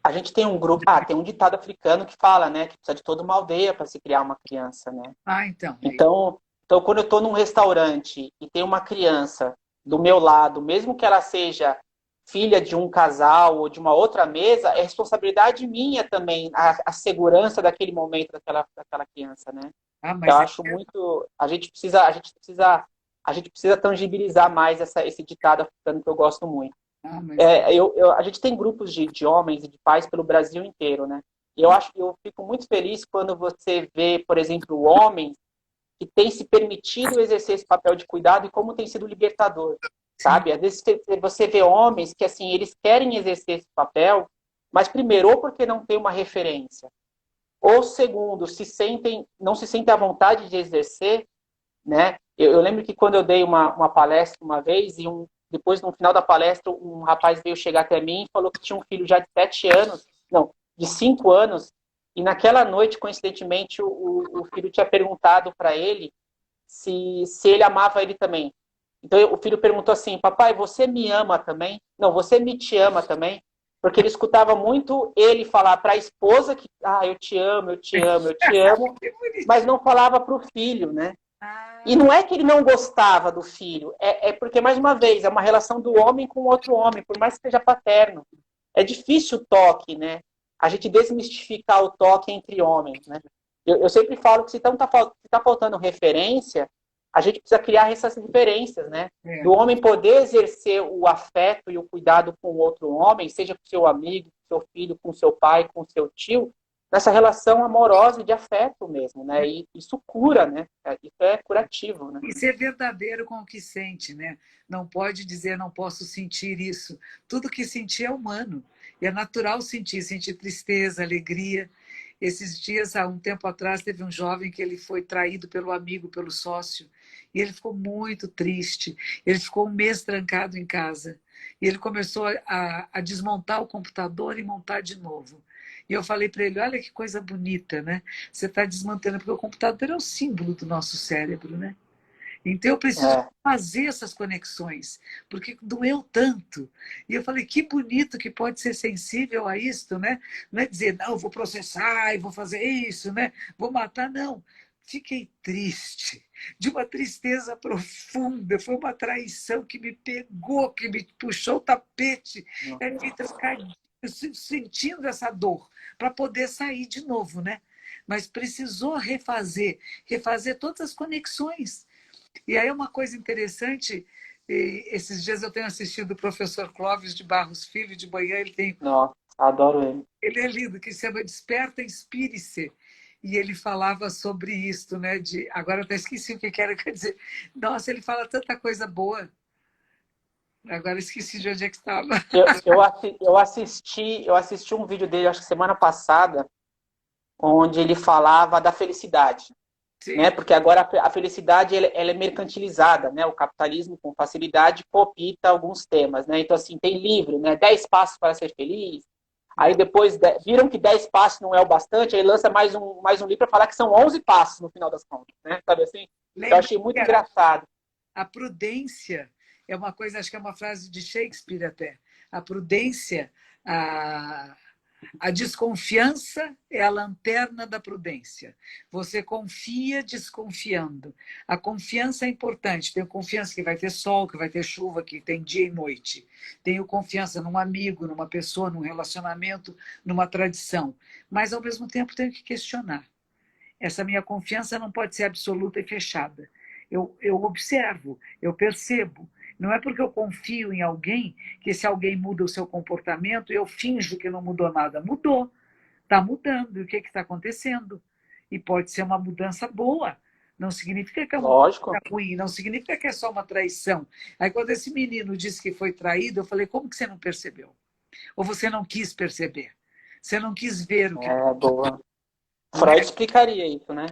Speaker 1: a gente tem um grupo. Tem um ditado africano que fala, né, que precisa de toda uma aldeia para se criar uma criança, né?
Speaker 2: Ah, então.
Speaker 1: Então, quando eu estou num restaurante e tem uma criança do meu lado, mesmo que ela seja filha de um casal ou de uma outra mesa, é responsabilidade minha também a segurança daquele momento daquela criança, né?
Speaker 2: Ah,
Speaker 1: Eu
Speaker 2: mas
Speaker 1: acho muito. A gente precisa tangibilizar mais esse ditado africano que eu gosto muito.
Speaker 2: Ah, mas
Speaker 1: A gente tem grupos de homens e de pais pelo Brasil inteiro, né? E eu fico muito feliz quando você vê, por exemplo, homens que têm se permitido exercer esse papel de cuidado e como tem sido libertador,
Speaker 2: sim,
Speaker 1: sabe? Às vezes você vê homens que, assim, eles querem exercer esse papel, mas primeiro, ou porque não tem uma referência, ou segundo, não se sentem à vontade de exercer, né? Eu lembro que quando eu dei uma palestra uma vez, depois, no final da palestra, um rapaz veio chegar até mim e falou que tinha um filho já de 7 anos, não, de 5 anos, e naquela noite, coincidentemente, o filho tinha perguntado para ele se ele amava ele também. Então o filho perguntou assim: papai, você me ama também? Não, você me te ama também? Porque ele escutava muito ele falar para a esposa que, eu te amo, eu te amo, eu te amo,
Speaker 2: que
Speaker 1: mas
Speaker 2: bonitinho.
Speaker 1: não falava para o filho, né? E
Speaker 2: Ah,
Speaker 1: não é que ele não gostava do filho, é porque, mais uma vez, é uma relação do homem com outro homem, por mais que seja paterno. É difícil o toque, né? A gente desmistificar o toque entre homens, né? Eu sempre falo que se tá faltando referência, a gente precisa criar essas referências, né?
Speaker 2: é.
Speaker 1: Do homem poder exercer o afeto e o cuidado com o outro homem, seja com seu amigo, com seu filho, com seu pai, com seu tio, nessa relação amorosa e de afeto mesmo, né? E isso cura, né? Isso é curativo, né?
Speaker 2: E ser verdadeiro com o que sente, né? Não pode dizer não posso sentir isso. Tudo que sentir é humano. E é natural sentir tristeza, alegria. Esses dias, há um tempo atrás, teve um jovem que ele foi traído pelo amigo, pelo sócio, e ele ficou muito triste. Ele ficou um mês trancado em casa. E ele começou a desmontar o computador e montar de novo. E eu falei para ele: olha que coisa bonita, né? Você está desmantendo, porque o computador é o símbolo do nosso cérebro, né? Então eu preciso
Speaker 1: É,
Speaker 2: fazer essas conexões, porque doeu tanto. E eu falei, que bonito que pode ser sensível a isto, né? Não é dizer, não, vou processar e vou fazer isso, né? Vou matar, não. Fiquei triste, de uma tristeza profunda. Foi uma traição que me pegou, que me puxou o tapete. É me trancadinho, sentindo essa dor, para poder sair de novo, né? Mas precisou refazer todas as conexões. E aí uma coisa interessante, esses dias eu tenho assistido o professor Clóvis de Barros Filho, de manhã
Speaker 1: nossa, adoro ele.
Speaker 2: ele é lindo, que se chama Desperta, Inspire-se. E ele falava sobre isto, né? Agora eu até esqueci o que era, quer dizer, nossa, ele fala tanta coisa boa. Agora esqueci de onde é que estava.
Speaker 1: Eu assisti um vídeo dele, acho que semana passada, onde ele falava da felicidade, né?
Speaker 2: Sim,
Speaker 1: Porque agora a felicidade ela é mercantilizada, né? O capitalismo com facilidade copita alguns temas, né? Então assim, tem livro, né? 10 passos para ser feliz. Aí depois viram que 10 passos não é o bastante, aí lança mais um livro para falar que são 11 passos no final das contas, né? Sabe assim? Eu
Speaker 2: lembra
Speaker 1: achei
Speaker 2: que
Speaker 1: muito
Speaker 2: era
Speaker 1: engraçado.
Speaker 2: a prudência, é uma coisa, acho que é uma frase de Shakespeare até. A prudência, a, a desconfiança é a lanterna da prudência. Você confia desconfiando. A confiança é importante. Tenho confiança que vai ter sol, que vai ter chuva, que tem dia e noite. Tenho confiança num amigo, numa pessoa, num relacionamento, numa tradição. Mas, ao mesmo tempo, tenho que questionar. Essa minha confiança não pode ser absoluta e fechada. Eu observo, eu percebo. Não é porque eu confio em alguém que se alguém muda o seu comportamento, eu finjo que não mudou nada. Mudou, está mudando. E o que está acontecendo? E pode ser uma mudança boa. Não significa que é uma
Speaker 1: Lógico.
Speaker 2: mudança ruim, não significa que é só uma traição. Aí quando esse menino disse que foi traído, eu falei, como que você não percebeu? Ou você não quis perceber? Você não quis ver o que...
Speaker 1: É, boa.
Speaker 2: Não
Speaker 1: Freud
Speaker 2: é?
Speaker 1: explicaria isso, né?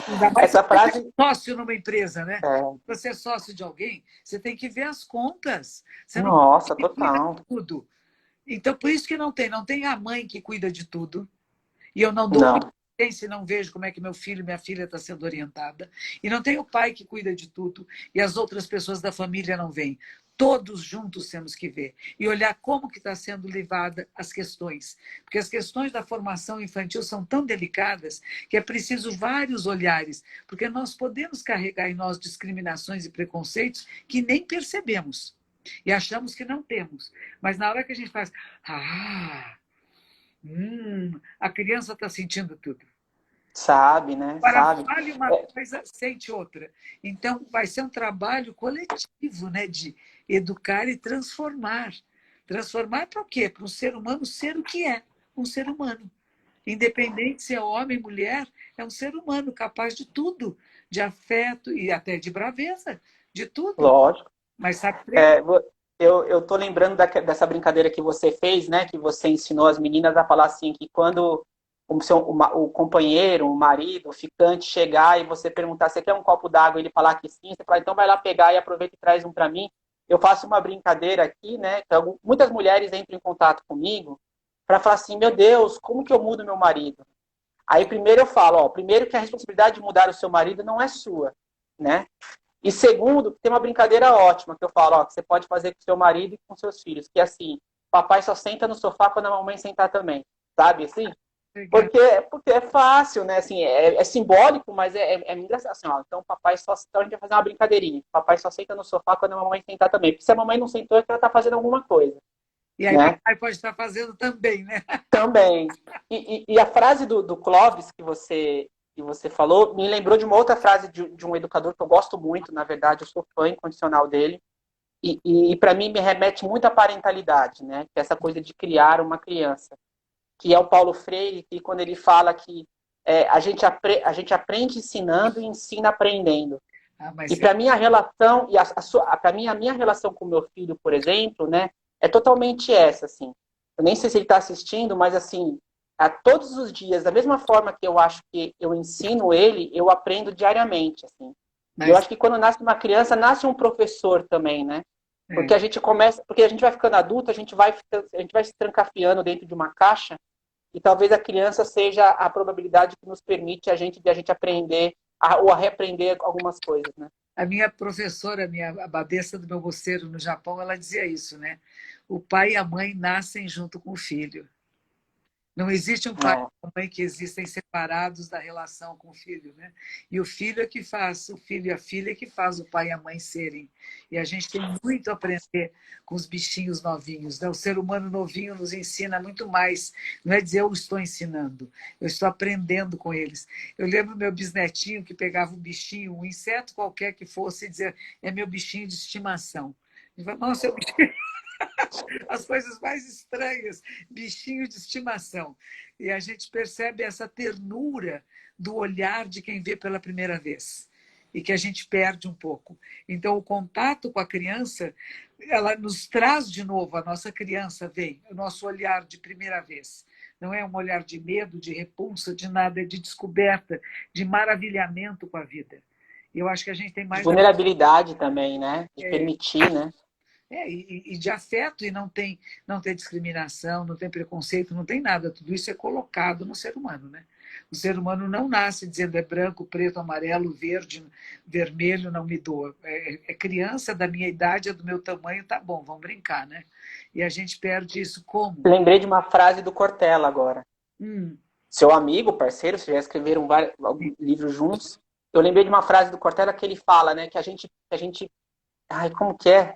Speaker 2: Ainda mais se
Speaker 1: Essa
Speaker 2: você é
Speaker 1: frase.
Speaker 2: sócio numa empresa, né?
Speaker 1: É,
Speaker 2: Você é sócio de alguém, você tem que ver as contas. Você não
Speaker 1: nossa,
Speaker 2: pode cuidar de
Speaker 1: total.
Speaker 2: tudo. Então, por isso que não tem a mãe que cuida de tudo. E eu não dou
Speaker 1: Não.
Speaker 2: importância e não vejo como é que meu filho, minha filha está sendo orientada. E não tem o pai que cuida de tudo e as outras pessoas da família não veem. Todos juntos temos que ver e olhar como que está sendo levada as questões. Porque as questões da formação infantil são tão delicadas que é preciso vários olhares, porque nós podemos carregar em nós discriminações e preconceitos que nem percebemos e achamos que não temos. Mas na hora que a gente faz, a criança está sentindo tudo.
Speaker 1: Sabe, né?
Speaker 2: Agora,
Speaker 1: Sabe.
Speaker 2: fale uma coisa, sente outra. Então, vai ser um trabalho coletivo, né? De educar e transformar. Transformar para o quê? Para o ser humano ser o que é, um ser humano. Independente se é homem, mulher, é um ser humano capaz de tudo, de afeto e até de braveza, de tudo.
Speaker 1: Lógico.
Speaker 2: Mas sabe
Speaker 1: É, eu tô lembrando dessa brincadeira que você fez, né? Que você ensinou as meninas a falar assim, que quando o companheiro, o marido, o ficante chegar e você perguntar, você quer um copo d'água e ele falar que sim, você fala, então vai lá pegar e aproveita e traz um para mim. Eu faço uma brincadeira aqui, né? Que muitas mulheres entram em contato comigo para falar assim, meu Deus, como que eu mudo meu marido? Aí primeiro eu falo, ó, primeiro que a responsabilidade de mudar o seu marido não é sua, né? E segundo, tem uma brincadeira ótima que eu falo, ó, que você pode fazer com seu marido e com seus filhos, que é assim, papai só senta no sofá quando a mamãe sentar também, sabe assim? Porque é fácil, né? Assim, é simbólico, mas é engraçado. Assim, ó, então papai só. Então a gente vai fazer uma brincadeirinha. Papai só senta no sofá quando a mamãe sentar também. Porque se a mamãe não sentou, é que ela tá fazendo alguma coisa.
Speaker 2: E aí
Speaker 1: Né?
Speaker 2: papai pode estar fazendo também, né?
Speaker 1: Também. E a frase do Clóvis que você falou me lembrou de uma outra frase de um educador que eu gosto muito, na verdade, eu sou fã incondicional dele. E para mim me remete muito à parentalidade, né? Que é essa coisa de criar uma criança. Que é o Paulo Freire, que quando ele fala que a gente aprende ensinando e ensina aprendendo. E
Speaker 2: Mas
Speaker 1: para mim a relação para mim a minha relação com o meu filho, por exemplo, né, é totalmente essa, assim. Eu nem sei se ele está assistindo, mas assim, a todos os dias, da mesma forma que eu acho que eu ensino ele, eu aprendo diariamente, assim. E eu
Speaker 2: mas
Speaker 1: acho que quando nasce uma criança, nasce um professor também, né? Porque
Speaker 2: é.
Speaker 1: a gente começa, porque a gente vai ficando adulto, a gente vai se trancafiando dentro de uma caixa e talvez a criança seja a probabilidade que nos permite de a gente aprender ou a reaprender algumas coisas, né?
Speaker 2: A minha professora, a minha abadesa do meu mosteiro no Japão, ela dizia isso, né? O pai e a mãe nascem junto com o filho. Não existe um pai e
Speaker 1: Não.
Speaker 2: uma mãe que existem separados da relação com o filho, né? E o filho é que faz, o filho e a filha é que faz o pai e a mãe serem. E a gente tem muito a aprender com os bichinhos novinhos, né? O ser humano novinho nos ensina muito mais. Não é dizer eu estou ensinando, eu estou aprendendo com eles. Eu lembro meu bisnetinho que pegava um bichinho, um inseto qualquer que fosse, e dizia, é meu bichinho de estimação. Ele fala, nossa, é o bichinho as coisas mais estranhas, bichinho de estimação. E a gente percebe essa ternura do olhar de quem vê pela primeira vez e que a gente perde um pouco. Então, o contato com a criança, ela nos traz de novo, a nossa criança vem, o nosso olhar de primeira vez. Não é um olhar de medo, de repulsa, de nada, é de descoberta, de maravilhamento com a vida. Eu acho que a gente tem
Speaker 1: De
Speaker 2: mais a
Speaker 1: vulnerabilidade também, né? De permitir, né?
Speaker 2: e de afeto, e não tem discriminação, não tem preconceito, não tem nada. Tudo isso é colocado no ser humano. Né? O ser humano não nasce dizendo é branco, preto, amarelo, verde, vermelho, não me doa. É criança da minha idade, é do meu tamanho, tá bom, vamos brincar. Né? E a gente perde isso como?
Speaker 1: Lembrei de uma frase do Cortella agora.
Speaker 2: Hum,
Speaker 1: Seu amigo, parceiro, vocês já escreveram alguns livros juntos. Eu lembrei de uma frase do Cortella que ele fala, né? Ai, como que é?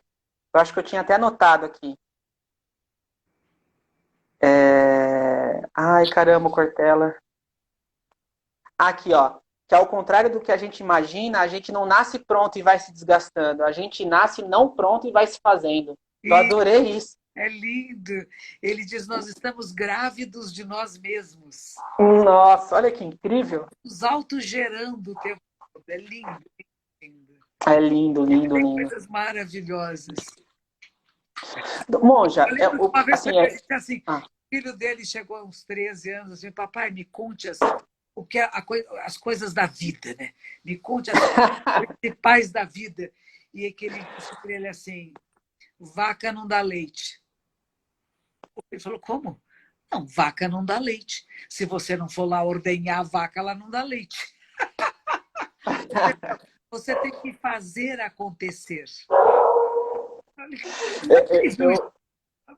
Speaker 1: Eu acho que eu tinha até anotado aqui. Ai, caramba, Cortella. Aqui, ó. Que ao contrário do que a gente imagina, a gente não nasce pronto e vai se desgastando. A gente nasce não pronto e vai se fazendo. Eu
Speaker 2: e
Speaker 1: adorei isso.
Speaker 2: é lindo. Ele diz: nós estamos grávidos de nós mesmos,
Speaker 1: Nossa, olha que incrível.
Speaker 2: nos autogerando o tempo todo. É lindo, lindo.
Speaker 1: É lindo, lindo,
Speaker 2: Tem
Speaker 1: lindo.
Speaker 2: coisas maravilhosas.
Speaker 1: Monja,
Speaker 2: Eu lembro que uma vez
Speaker 1: assim,
Speaker 2: ele disse assim,
Speaker 1: ah,
Speaker 2: o filho dele chegou a uns 13 anos, assim, papai, me conte o que as coisas da vida, né? Me conte as coisas principais da vida. E é que ele disse para ele assim, vaca não dá leite. Ele falou, como? Não, vaca não dá leite. Se você não for lá ordenhar a vaca, ela não dá leite. Você tem que fazer acontecer.
Speaker 1: eu,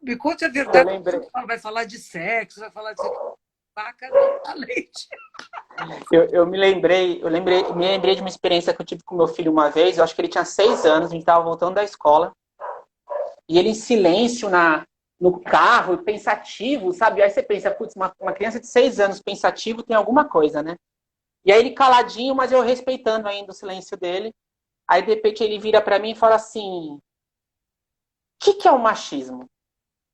Speaker 2: Me conte a
Speaker 1: eu
Speaker 2: verdade.
Speaker 1: lembrei,
Speaker 2: Vai falar de sexo, vai falar de vaca não dá leite.
Speaker 1: me lembrei de uma experiência que eu tive com meu filho uma vez. Eu acho que ele tinha 6 anos, a gente estava voltando da escola e ele em silêncio no carro, pensativo, sabe? Aí você pensa, putz, uma criança de 6 anos pensativo tem alguma coisa, né? E aí ele caladinho, mas eu respeitando ainda o silêncio dele. Aí de repente ele vira para mim e fala assim: o que é o machismo?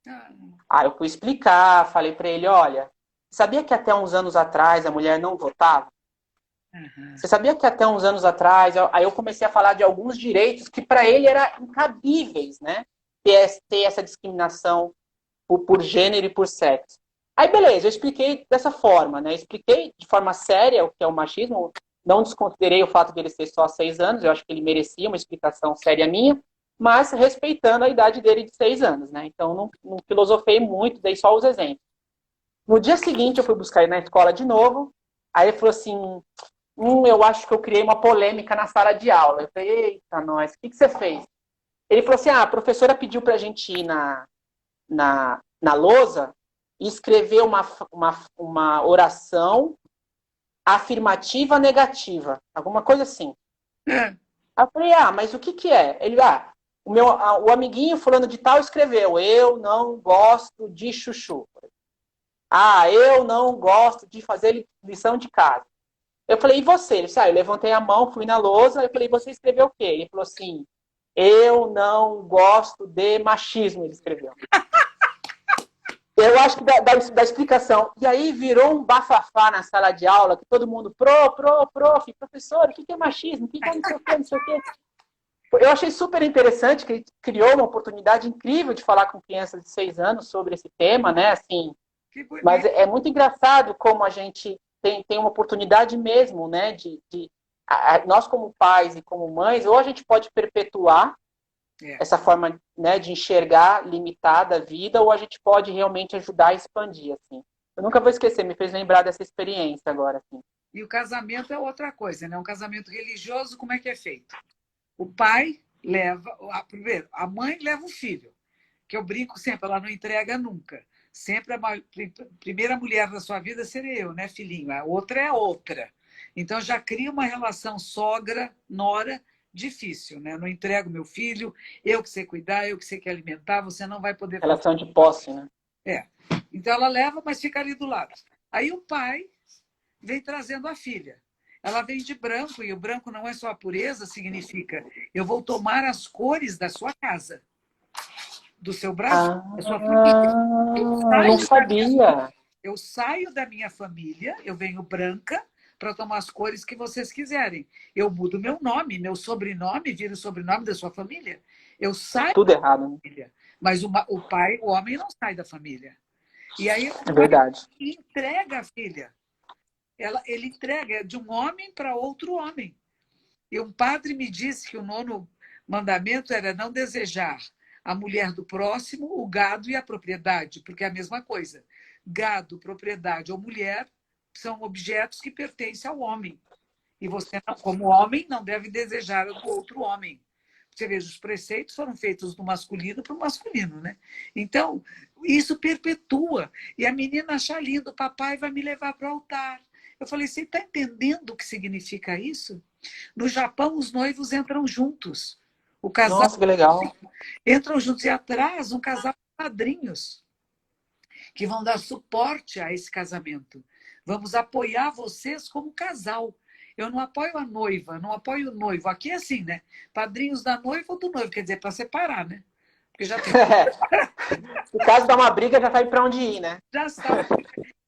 Speaker 2: Ah,
Speaker 1: Aí eu fui explicar, falei para ele: olha, sabia que até uns anos atrás a mulher não votava?
Speaker 2: aham.
Speaker 1: Você sabia que até uns anos atrás, aí eu comecei a falar de alguns direitos que para ele eram incabíveis, né? Ter essa discriminação por gênero e por sexo. Aí beleza, eu expliquei dessa forma, né? Expliquei de forma séria o que é o machismo, não desconsiderei o fato de ele ter só 6 anos, eu acho que ele merecia uma explicação séria minha, mas respeitando a idade dele de 6 anos, né? Então não filosofei muito, dei só os exemplos. No dia seguinte eu fui buscar ele na escola de novo, aí ele falou assim: eu acho que eu criei uma polêmica na sala de aula. Eu falei: eita, nós, o que você fez? Ele falou assim: a professora pediu pra gente ir na lousa e escrever uma oração afirmativa negativa, alguma coisa assim.
Speaker 2: É.
Speaker 1: Aí eu falei: mas o que é? Ele: o amiguinho fulano de tal escreveu: eu não gosto de chuchu. Eu não gosto de fazer lição de casa. Eu falei: e você? Ele disse: eu levantei a mão, fui na lousa, eu falei: você escreveu o quê? Ele falou assim: eu não gosto de machismo, ele escreveu. Eu acho que da explicação. E aí virou um bafafá na sala de aula, que todo mundo, prof, professor, o que é machismo? O que é não sei o quê, não sei o quê. Eu achei super interessante que ele criou uma oportunidade incrível de falar com crianças de 6 anos sobre esse tema, né? Assim,
Speaker 2: Que
Speaker 1: mas
Speaker 2: bonito.
Speaker 1: é muito engraçado como a gente tem uma oportunidade mesmo, né? Nós como pais e como mães, ou a gente pode perpetuar
Speaker 2: É.
Speaker 1: essa forma, né, de enxergar limitada a vida, ou a gente pode realmente ajudar a expandir, assim. Eu nunca vou esquecer, me fez lembrar dessa experiência agora, assim.
Speaker 2: E o casamento é outra coisa, né? Um casamento religioso, como é que é feito? O pai leva, primeiro, a mãe leva o filho, que eu brinco sempre, ela não entrega nunca. Sempre a primeira mulher da sua vida seria eu, né, filhinho? A outra é a outra. Então já cria uma relação sogra-nora difícil, né? Eu não entrego meu filho, eu que sei cuidar, eu que sei que alimentar, você não vai poder fazer.
Speaker 1: Relação de posse, né?
Speaker 2: É. Então ela leva, mas fica ali do lado. Aí o pai vem trazendo a filha. Ela vem de branco, e o branco não é só a pureza, significa eu vou tomar as cores da sua casa, do seu Brasil,
Speaker 1: Ah,
Speaker 2: da sua família. Eu
Speaker 1: não
Speaker 2: saio da minha,
Speaker 1: sabia.
Speaker 2: eu saio da minha família, eu venho branca para tomar as cores que vocês quiserem. Eu mudo meu nome, meu sobrenome vira o sobrenome da sua família. Eu
Speaker 1: Tá
Speaker 2: saio
Speaker 1: tudo errado, né?
Speaker 2: da família. Mas o pai, o homem não sai da família. E aí o
Speaker 1: É
Speaker 2: pai
Speaker 1: verdade.
Speaker 2: entrega a filha. Ele entrega de um homem para outro homem. E um padre me disse que o nono mandamento era não desejar a mulher do próximo, o gado e a propriedade, porque é a mesma coisa. Gado, propriedade ou mulher são objetos que pertencem ao homem. E você, como homem, não deve desejar o do outro homem. Você veja, os preceitos foram feitos do masculino para o masculino, né? Então, isso perpetua. E a menina acha lindo, o papai vai me levar para o altar. Eu falei, você está entendendo o que significa isso? No Japão, os noivos entram juntos. O casal
Speaker 1: Nossa, que legal.
Speaker 2: entram juntos e atrás um casal de padrinhos que vão dar suporte a esse casamento. Vamos apoiar vocês como casal. Eu não apoio a noiva, não apoio o noivo. Aqui é assim, né? Padrinhos da noiva ou do noivo, quer dizer, para separar, né? Porque já tem,
Speaker 1: Se caso dá uma briga, já sabe para onde ir, né?
Speaker 2: já sabe.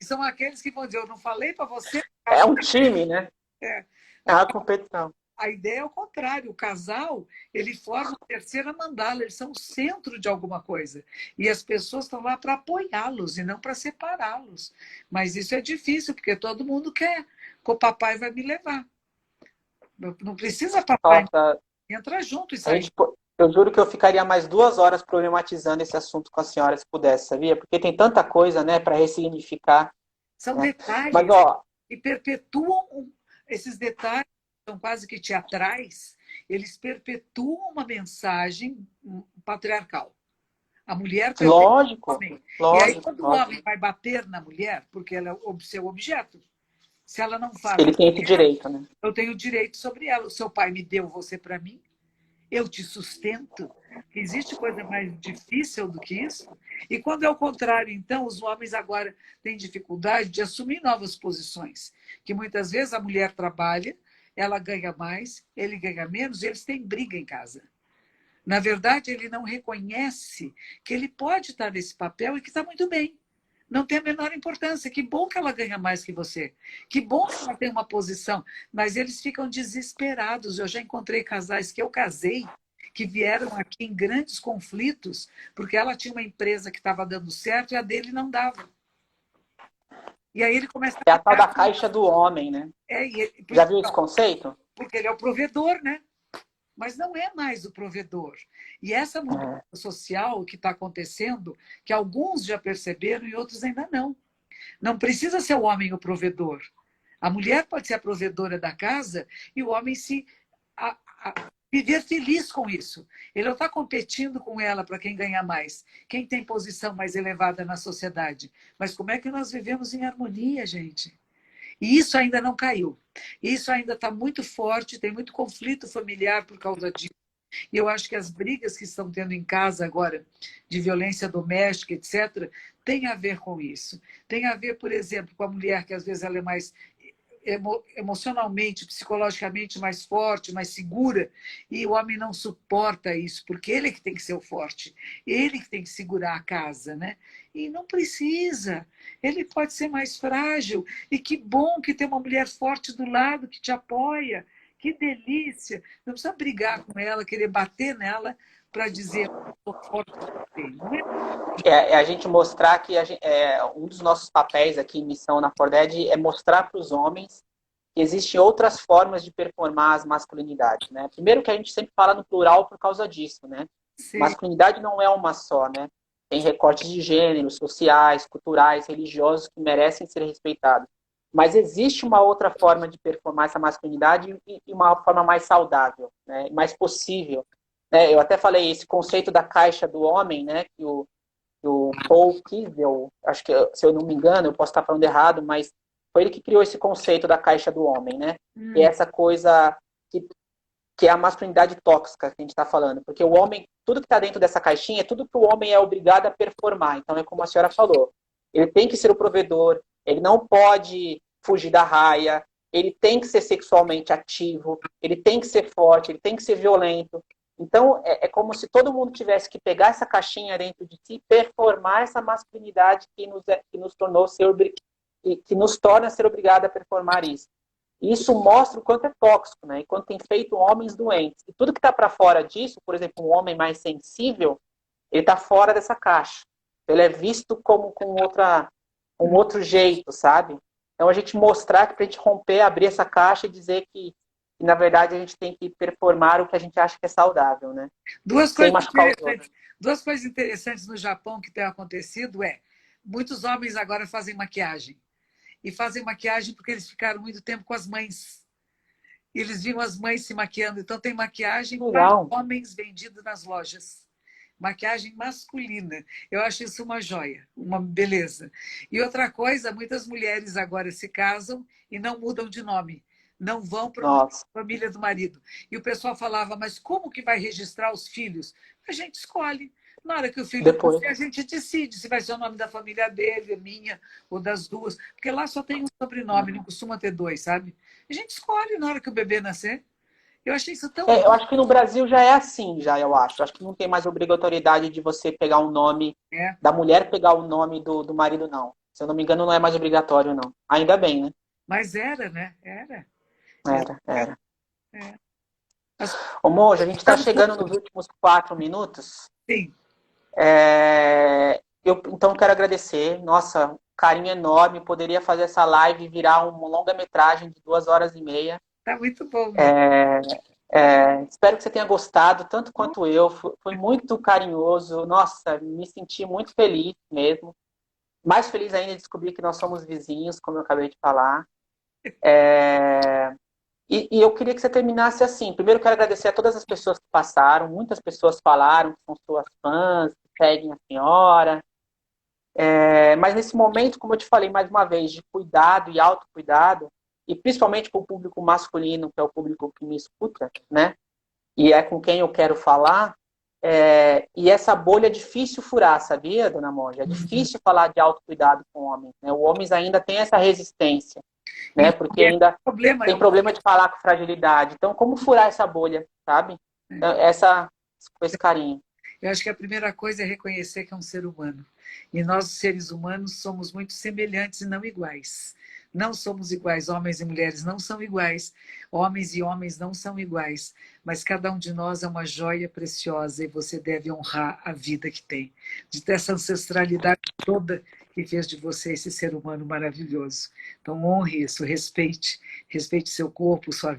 Speaker 2: São aqueles que vão dizer, eu não falei para você.
Speaker 1: É um time, né?
Speaker 2: É.
Speaker 1: É uma competição.
Speaker 2: A ideia é o contrário. O casal, ele forma a terceira mandala, eles são o centro de alguma coisa. E as pessoas estão lá para apoiá-los e não para separá-los. Mas isso é difícil, porque todo mundo quer que o papai vai me levar. Não precisa papai,
Speaker 1: Nossa,
Speaker 2: entra junto e
Speaker 1: a
Speaker 2: sai.
Speaker 1: gente, eu juro que eu ficaria mais 2 horas problematizando esse assunto com a senhora, se pudesse, sabia? Porque tem tanta coisa, né, para ressignificar,
Speaker 2: São
Speaker 1: né? Mas,
Speaker 2: detalhes
Speaker 1: ó,
Speaker 2: e perpetuam esses detalhes, são quase que teatrais, eles perpetuam uma mensagem patriarcal. A mulher pertence ao
Speaker 1: lógico,
Speaker 2: homem. E aí,
Speaker 1: lógico,
Speaker 2: quando o
Speaker 1: lógico.
Speaker 2: homem vai bater na mulher, porque ela é o seu objeto, se ela não faz,
Speaker 1: Ele tem esse direito, né?
Speaker 2: eu tenho direito sobre ela. O seu pai me deu você para mim, eu te sustento. Existe coisa mais difícil do que isso? E quando é o contrário, então, os homens agora têm dificuldade de assumir novas posições. Que muitas vezes a mulher trabalha, ela ganha mais, ele ganha menos, e eles têm briga em casa. Na verdade, ele não reconhece que ele pode estar nesse papel e que está muito bem. Não tem a menor importância. Que bom que ela ganha mais que você. Que bom que ela tem uma posição. Mas eles ficam desesperados. Eu já encontrei casais que eu casei que vieram aqui em grandes conflitos porque ela tinha uma empresa que estava dando certo e a dele não dava. E aí ele começa a
Speaker 1: É a tal da
Speaker 2: ficar...
Speaker 1: caixa do homem, né? Já viu esse conceito?
Speaker 2: Porque ele é o provedor, né? Mas não é mais o provedor. E essa mudança social que está acontecendo, que alguns já perceberam e outros ainda não. Não precisa ser o homem o provedor. A mulher pode ser a provedora da casa e o homem viver feliz com isso. Ele não está competindo com ela para quem ganha mais, quem tem posição mais elevada na sociedade. Mas como é que nós vivemos em harmonia, gente? E isso ainda não caiu. Isso ainda está muito forte, tem muito conflito familiar por causa disso. E eu acho que as brigas que estão tendo em casa agora, de violência doméstica, etc., tem a ver com isso. Tem a ver, por exemplo, com a mulher que às vezes ela é mais emocionalmente, psicologicamente mais forte, mais segura, e o homem não suporta isso, porque ele é que tem que ser o forte, ele que tem que segurar a casa, né? E não precisa, ele pode ser mais frágil, e que bom que tem uma mulher forte do lado que te apoia, que delícia, não precisa brigar com ela, querer bater nela para dizer que eu sou forte também, não é?
Speaker 1: É a gente mostrar que um dos nossos papéis aqui em Missão na Forded é mostrar para os homens que existem outras formas de performar as masculinidades, né? Primeiro que a gente sempre fala no plural por causa disso, né?
Speaker 2: Sim.
Speaker 1: Masculinidade não é uma só, né? Tem recortes de gênero, sociais, culturais, religiosos que merecem ser respeitados. Mas existe uma outra forma de performar essa masculinidade e uma forma mais saudável, né? Mais possível. Eu até falei esse conceito da caixa do homem, né? Que o Paul Kiesel, acho que, se eu não me engano, eu posso estar falando errado, mas foi ele que criou esse conceito da caixa do homem, né? E essa coisa que, que é a masculinidade tóxica que a gente está falando. Porque o homem, tudo que está dentro dessa caixinha, é tudo que o homem é obrigado a performar. Então, é como a senhora falou. Ele tem que ser o provedor, ele não pode fugir da raia, ele tem que ser sexualmente ativo, ele tem que ser forte, ele tem que ser violento. Então, é como se todo mundo tivesse que pegar essa caixinha dentro de si e performar essa masculinidade que nos tornou que nos torna ser obrigado a performar isso. Isso mostra o quanto é tóxico, né? E quanto tem feito homens doentes. E tudo que está para fora disso, por exemplo, um homem mais sensível, ele está fora dessa caixa. Ele é visto como com um outro jeito, sabe? Então, a gente mostrar que para a gente romper, abrir essa caixa e dizer que na verdade, a gente tem que performar o que a gente acha que é saudável, né? Sem machucar os outros.
Speaker 2: Duas coisas interessantes no Japão que tem acontecido muitos homens agora fazem maquiagem. E fazem maquiagem porque eles ficaram muito tempo com as mães. E eles viam as mães se maquiando. Então, tem maquiagem para
Speaker 1: Legal.
Speaker 2: homens vendido nas lojas. Maquiagem masculina. Eu acho isso uma joia, uma beleza. E outra coisa, muitas mulheres agora se casam e não mudam de nome. Não vão para a
Speaker 1: Nossa.
Speaker 2: família do marido. E o pessoal falava, mas como que vai registrar os filhos? A gente escolhe. Na hora que o filho
Speaker 1: Depois.
Speaker 2: nascer, a gente decide se vai ser o nome da família dele, minha ou das duas. Porque lá só tem um sobrenome, não costuma ter dois, sabe? A gente escolhe na hora que o bebê nascer. Eu achei isso tão
Speaker 1: Eu
Speaker 2: bom.
Speaker 1: acho que no Brasil já é assim, já, eu acho. Acho que não tem mais obrigatoriedade de você pegar um nome,
Speaker 2: É.
Speaker 1: da mulher pegar o nome do marido, não. Se eu não me engano, não é mais obrigatório, não. Ainda bem, né?
Speaker 2: Mas era, né? Era.
Speaker 1: Era.
Speaker 2: É.
Speaker 1: Ô, Monja, a gente está chegando nos últimos 4 minutos.
Speaker 2: Sim.
Speaker 1: Eu, então, quero agradecer. Nossa, carinho enorme. Poderia fazer essa live virar uma longa-metragem de 2 horas e meia.
Speaker 2: Tá muito bom, né?
Speaker 1: Espero que você tenha gostado, tanto quanto eu. Foi muito carinhoso. Nossa, me senti muito feliz mesmo. Mais feliz ainda de descobrir que nós somos vizinhos, como eu acabei de falar. E eu queria que você terminasse assim. Primeiro, quero agradecer a todas as pessoas que passaram. Muitas pessoas falaram que são suas fãs, que seguem a senhora. Mas nesse momento, como eu te falei mais uma vez, de cuidado e autocuidado, e principalmente para o público masculino, que é o público que me escuta, né? e é com quem eu quero falar, e essa bolha é difícil furar, sabia, dona Monja? É difícil falar de autocuidado com homens, né? Os homens ainda têm essa resistência, né? Porque
Speaker 2: E é
Speaker 1: ainda
Speaker 2: problema,
Speaker 1: tem problema de falar com fragilidade. Então, como furar essa bolha, sabe? Então, com esse carinho.
Speaker 2: eu acho que a primeira coisa é reconhecer que é um ser humano. E nós, seres humanos, somos muito semelhantes e não iguais. Não somos iguais, homens e mulheres não são iguais, homens e homens não são iguais, mas cada um de nós é uma joia preciosa e você deve honrar a vida que tem, de ter essa ancestralidade toda que fez de você esse ser humano maravilhoso. Então honre isso, respeite seu corpo, sua